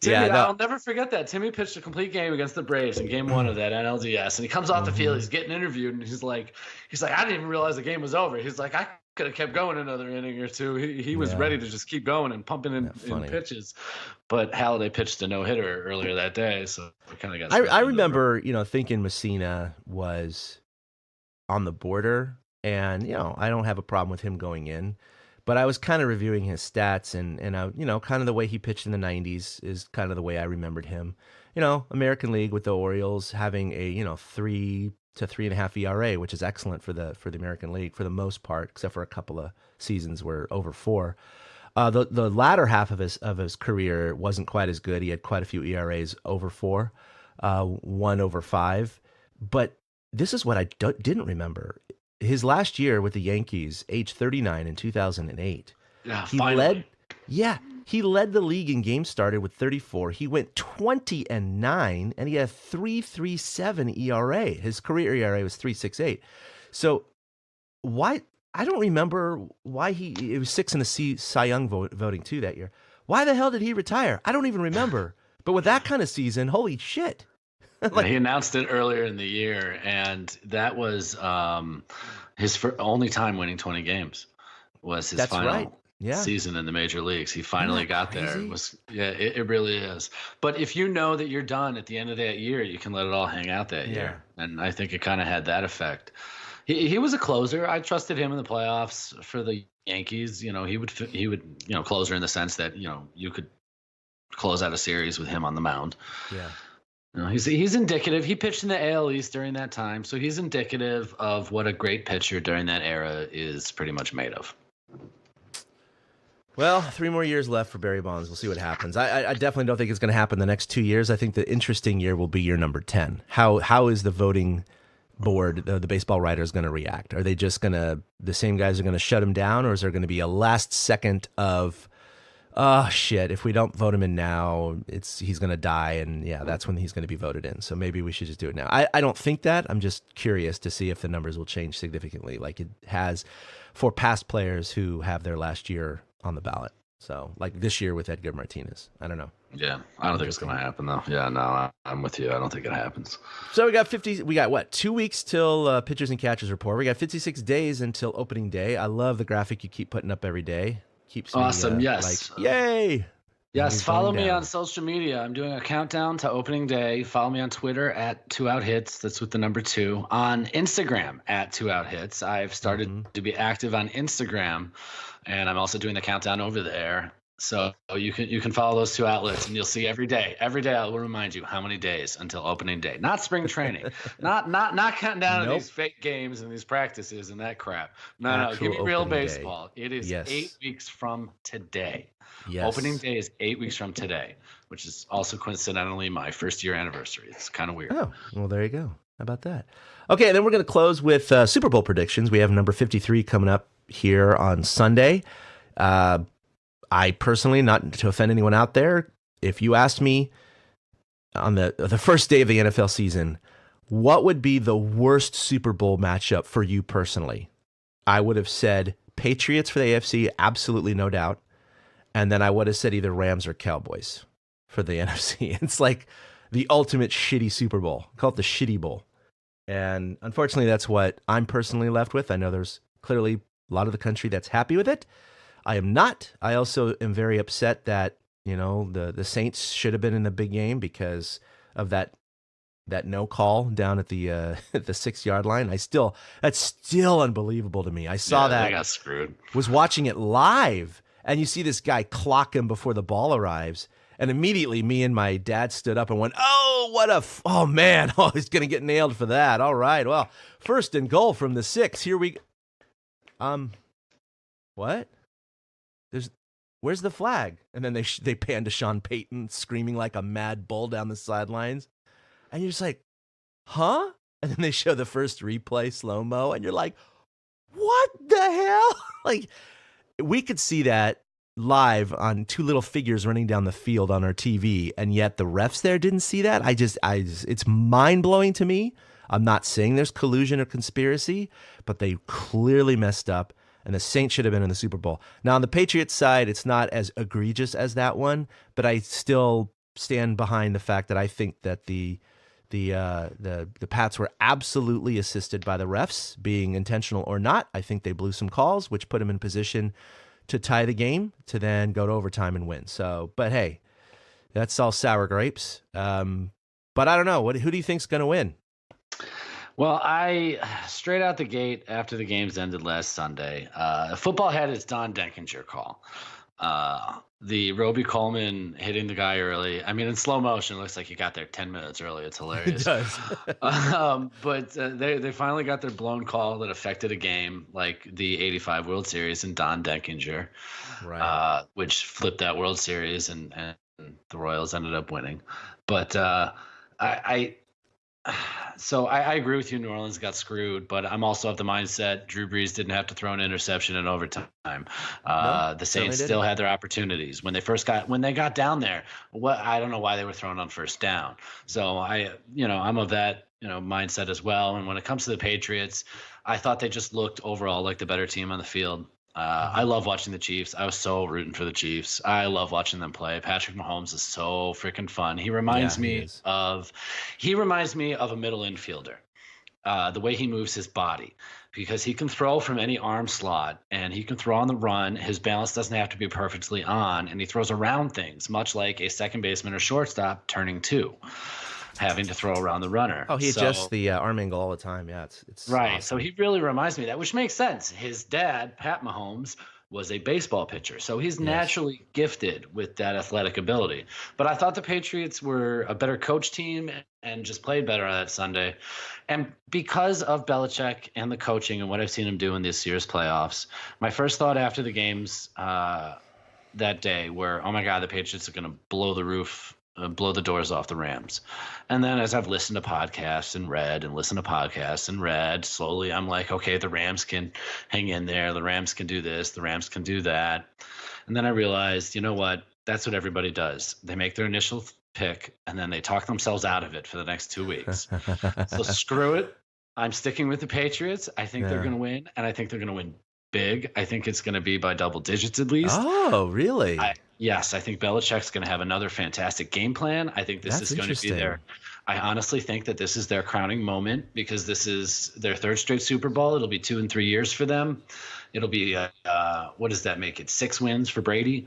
Timmy, I'll never forget that. Timmy pitched a complete game against the Braves in Game 1 of that NLDS, and he comes off the field. He's getting interviewed, and he's like, I didn't even realize the game was over. He's like, I could have kept going another inning or two. He was ready to just keep going and pumping in pitches, but Halladay pitched a no-hitter earlier that day, so we kind of got. I remember, thinking Mussina was on the border, and I don't have a problem with him going in. But I was kind of reviewing his stats, and kind of the way he pitched in the 90s is kind of the way I remembered him. American League with the Orioles having a 3 to 3.5 ERA, which is excellent for the American League for the most part, except for a couple of seasons where over 4. The latter half of his career wasn't quite as good. He had quite a few ERAs over 4, 1 over 5. But this is what I didn't remember. His last year with the Yankees, age 39 in 2008. Yeah, finally. He led the league in games started with 34. He went 20-9, and he had a 3.37 ERA. His career ERA was 3.68. So why? I don't remember why it was 6 in the Cy Young voting too that year. Why the hell did he retire? I don't even remember. But with that kind of season, holy shit. He announced it earlier in the year, and that was his only time winning 20 games. Was his final season in the major leagues. He finally got there. It really is. But if you know that you're done at the end of that year, you can let it all hang out that year. And I think it kind of had that effect. He was a closer. I trusted him in the playoffs for the Yankees. He would closer in the sense that you could close out a series with him on the mound. Yeah. He's indicative. He pitched in the AL East during that time, so he's indicative of what a great pitcher during that era is pretty much made of. Well, 3 more years left for Barry Bonds. We'll see what happens. I definitely don't think it's going to happen the next 2 years. I think the interesting year will be year number 10. How is the voting board, the baseball writers, going to react? Are they just the same guys are going to shut him down, or is there going to be a last second of, oh shit, if we don't vote him in now, he's going to die, and that's when he's going to be voted in. So maybe we should just do it now. I don't think that. I'm just curious to see if the numbers will change significantly like it has for past players who have their last year on the ballot. So like this year with Edgar Martinez. I don't know. Yeah, I don't think it's going to happen though. Yeah, no, I'm with you. I don't think it happens. So we got what, 2 weeks till pitchers and catchers report. We got 56 days until opening day. I love the graphic you keep putting up every day. Keeps awesome. Me, yes. Yay. Yes. Follow me on social media. I'm doing a countdown to opening day. Follow me on Twitter at 2outhits. That's with the number 2. On Instagram at 2outhits. I've started to be active on Instagram, and I'm also doing the countdown over there. So you can follow those two outlets, and you'll see every day I will remind you how many days until opening day. Not spring training, not counting down to these fake games and these practices and that crap. No, give me real baseball. Day. It is 8 weeks from today. Yes. Opening day is 8 weeks from today, which is also coincidentally my first year anniversary. It's kind of weird. Oh, well, there you go. How about that? Okay, and then we're going to close with Super Bowl predictions. We have number 53 coming up here on Sunday. I personally, not to offend anyone out there, if you asked me on the first day of the NFL season, what would be the worst Super Bowl matchup for you personally? I would have said Patriots for the AFC, absolutely no doubt. And then I would have said either Rams or Cowboys for the NFC. It's like the ultimate shitty Super Bowl. Call it the Shitty Bowl. And unfortunately, that's what I'm personally left with. I know there's clearly a lot of the country that's happy with it. I am not. I also am very upset that, the Saints should have been in the big game because of that no call down at the at the 6-yard line. That's still unbelievable to me. I saw that. They got screwed. Was watching it live, and you see this guy clock him before the ball arrives, and immediately me and my dad stood up and went, "Oh man, he's gonna get nailed for that." All right, well, 1st and goal from the 6. Here we. What? Where's the flag? And then they pan to Sean Payton screaming like a mad bull down the sidelines. And you're just like, huh? And then they show the first replay slow-mo, and you're like, what the hell? Like, we could see that live on two little figures running down the field on our TV, and yet the refs there didn't see that. It's mind-blowing to me. I'm not saying there's collusion or conspiracy, but they clearly messed up. And the Saints should have been in the Super Bowl. Now, on the Patriots side, it's not as egregious as that one, but I still stand behind the fact that I think that the Pats were absolutely assisted by the refs, being intentional or not. I think they blew some calls, which put them in position to tie the game, to then go to overtime and win. So, but hey, that's all sour grapes. But I don't know. Who do you think's going to win? Well, straight out the gate after the games ended last Sunday, football had its Don Denkinger call. The Roby Coleman hitting the guy early. I mean, in slow motion, it looks like he got there 10 minutes early. It's hilarious. It does. But they finally got their blown call that affected a game like the 85 World Series and Don Denkinger, right. Which flipped that World Series, and the Royals ended up winning. But So I agree with you. New Orleans got screwed, but I'm also of the mindset Drew Brees didn't have to throw an interception in overtime. The Saints still had their opportunities when they got down there. I don't know why they were thrown on 1st down. So I'm of that mindset as well. And when it comes to the Patriots, I thought they just looked overall like the better team on the field. I love watching the Chiefs. I was so rooting for the Chiefs. I love watching them play. Patrick Mahomes is so freaking fun. He reminds me of a middle infielder. The way he moves his body, because he can throw from any arm slot and he can throw on the run. His balance doesn't have to be perfectly on, and he throws around things, much like a second baseman or shortstop turning two, having to throw around the runner. Oh, he adjusts the arm angle all the time. Yeah, it's right. Awesome. So he really reminds me of that, which makes sense. His dad, Pat Mahomes, was a baseball pitcher, so he's naturally gifted with that athletic ability. But I thought the Patriots were a better coach team and just played better on that Sunday. And because of Belichick and the coaching and what I've seen him do in this year's playoffs, my first thought after the games that day were, oh my God, the Patriots are going to blow the doors off the Rams. And then as I've listened to podcasts and read slowly, I'm like, okay, the Rams can hang in there. The Rams can do this. The Rams can do that. And then I realized, you know what? That's what everybody does. They make their initial pick and then they talk themselves out of it for the next 2 weeks. So screw it. I'm sticking with the Patriots. I think they're going to win, and I think they're going to win big. I think it's going to be by double digits at least. Oh, really? Yes, I think Belichick's going to have another fantastic game plan. I think this is going to be I honestly think that this is their crowning moment, because this is their 3rd straight Super Bowl. It'll be 2 and 3 years for them. It'll be, what does that make it? 6 wins for Brady.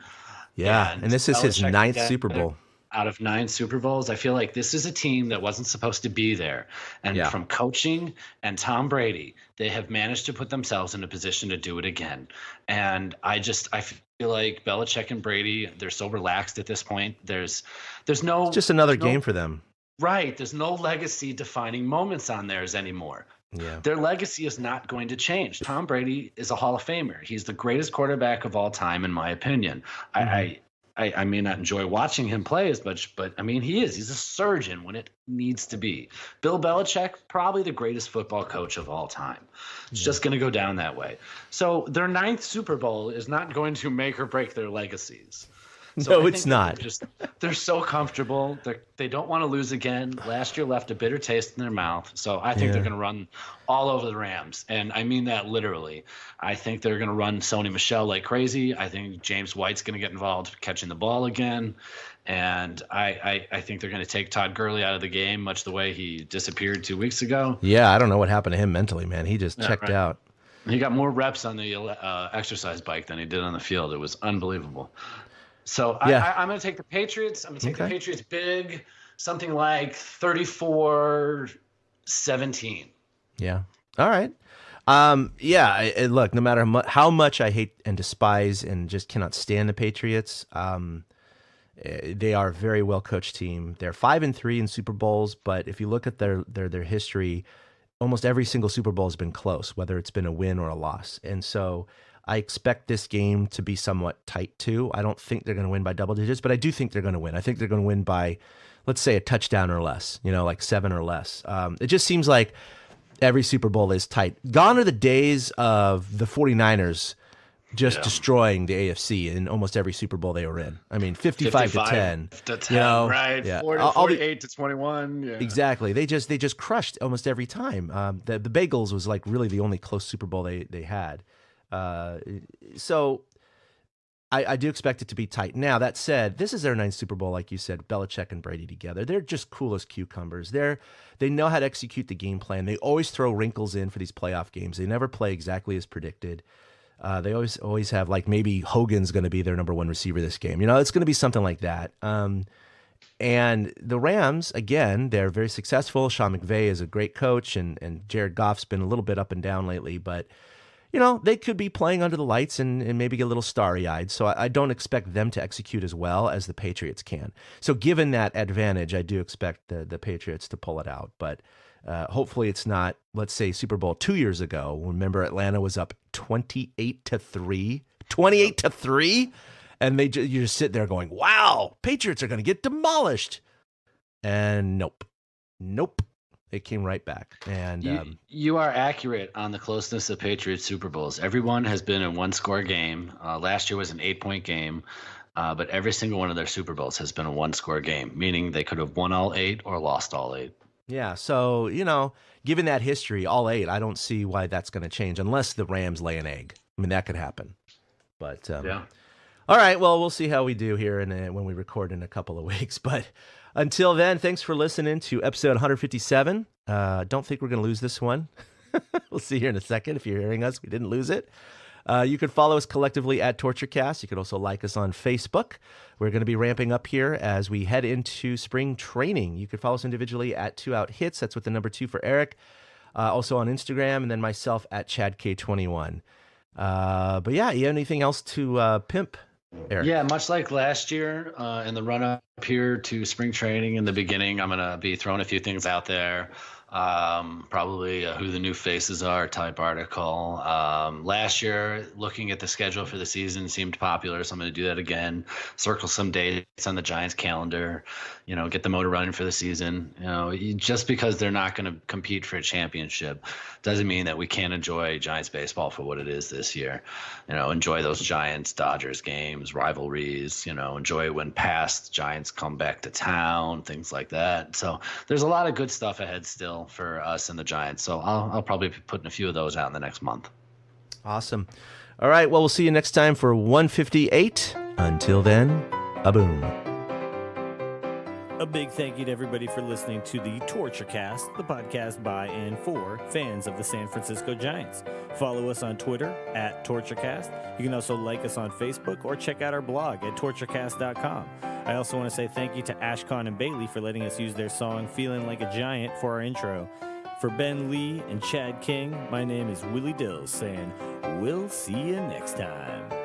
Yeah, and this is his 9th Super Bowl. out of 9 Super Bowls. I feel like this is a team that wasn't supposed to be there. And Yeah. from coaching and Tom Brady, they have managed to put themselves in a position to do it again. And I feel like Belichick and Brady, they're so relaxed at this point. There's no It's just another there's no- game for them. Right. There's no legacy defining moments on theirs anymore. Yeah. Their legacy is not going to change. Tom Brady is a Hall of Famer. He's the greatest quarterback of all time, in my opinion. I may not enjoy watching him play as much, but I mean, he is. He's a surgeon when it needs to be. Bill Belichick, probably the greatest football coach of all time. It's just going to go down that way. So their 9th Super Bowl is not going to make or break their legacies. So No, I it's think not. they're so comfortable. They don't want to lose again. Last year left a bitter taste in their mouth. So I think they're going to run all over the Rams. And I mean that literally. I think they're going to run Sony Michel like crazy. I think James White's going to get involved catching the ball again. And I think they're going to take Todd Gurley out of the game, much the way he disappeared 2 weeks ago. Yeah, I don't know what happened to him mentally, man. He just checked out. He got more reps on the exercise bike than he did on the field. It was unbelievable. So I'm going to take the Patriots. I'm going to take the Patriots big, something like 34-17. Yeah. All right. Look, no matter how much I hate and despise and just cannot stand the Patriots, they are a very well coached team. They're 5-3 in Super Bowls, but if you look at their history, almost every single Super Bowl has been close, whether it's been a win or a loss. And so I expect this game to be somewhat tight too. I don't think they're going to win by double digits, but I do think they're going to win. I think they're going to win by, let's say, a touchdown or less, like 7 or less. It just seems like every Super Bowl is tight. Gone are the days of the 49ers just destroying the AFC in almost every Super Bowl they were in. I mean, 55-10. Right. Yeah. 48-21. Yeah. Exactly. They just crushed almost every time. The Bagels was like really the only close Super Bowl they had. So I do expect it to be tight. Now, that said, this is their 9th Super Bowl, like you said, Belichick and Brady together. They're just cool as cucumbers. They know how to execute the game plan. They always throw wrinkles in for these playoff games. They never play exactly as predicted. They always have, like, maybe Hogan's going to be their number 1 receiver this game. It's going to be something like that. And the Rams, again, they're very successful. Sean McVay is a great coach, and Jared Goff's been a little bit up and down lately, but they could be playing under the lights and maybe get a little starry-eyed. So I don't expect them to execute as well as the Patriots can. So given that advantage, I do expect the Patriots to pull it out. But hopefully it's not, let's say, Super Bowl 2 years ago. Remember, Atlanta was up 28-3. 28-3? And you just sit there going, wow, Patriots are going to get demolished. And nope. It came right back. And you are accurate on the closeness of Patriots Super Bowls. Everyone has been a 1-score game. Last year was an 8-point game, but every single one of their Super Bowls has been a 1-score game, meaning they could have won all 8 or lost all 8. Yeah, so, given that history, all 8, I don't see why that's going to change unless the Rams lay an egg. I mean, that could happen. But, yeah. All right, well, we'll see how we do here when we record in a couple of weeks. But until then, thanks for listening to episode 157. Don't think we're going to lose this one. We'll see here in a second. If you're hearing us, we didn't lose it. You could follow us collectively at TortureCast. You could also like us on Facebook. We're going to be ramping up here as we head into spring training. You could follow us individually at 2OutHits. That's with the number 2 for Eric. Also on Instagram, and then myself at ChadK21. But yeah, you have anything else to pimp, Eric? Yeah, much like last year, in the run-up here to spring training in the beginning, I'm going to be throwing a few things out there. Probably who the new faces are type article. Last year, looking at the schedule for the season seemed popular, so I'm going to do that again. Circle some dates on the Giants calendar, get the motor running for the season. Just because they're not going to compete for a championship doesn't mean that we can't enjoy Giants baseball for what it is this year. Enjoy those Giants-Dodgers games, rivalries, enjoy when past Giants come back to town, things like that. So there's a lot of good stuff ahead still for us and the Giants. So I'll probably be putting a few of those out in the next month. Awesome. All right. Well, we'll see you next time for 158. Until then, a boom. A big thank you to everybody for listening to the TortureCast, the podcast by and for fans of the San Francisco Giants. Follow us on Twitter at TortureCast. You can also like us on Facebook or check out our blog at torturecast.com. I also want to say thank you to Ashcon and Bailey for letting us use their song Feeling Like a Giant for our intro. For Ben Lee and Chad King, my name is Willie Dills saying, we'll see you next time.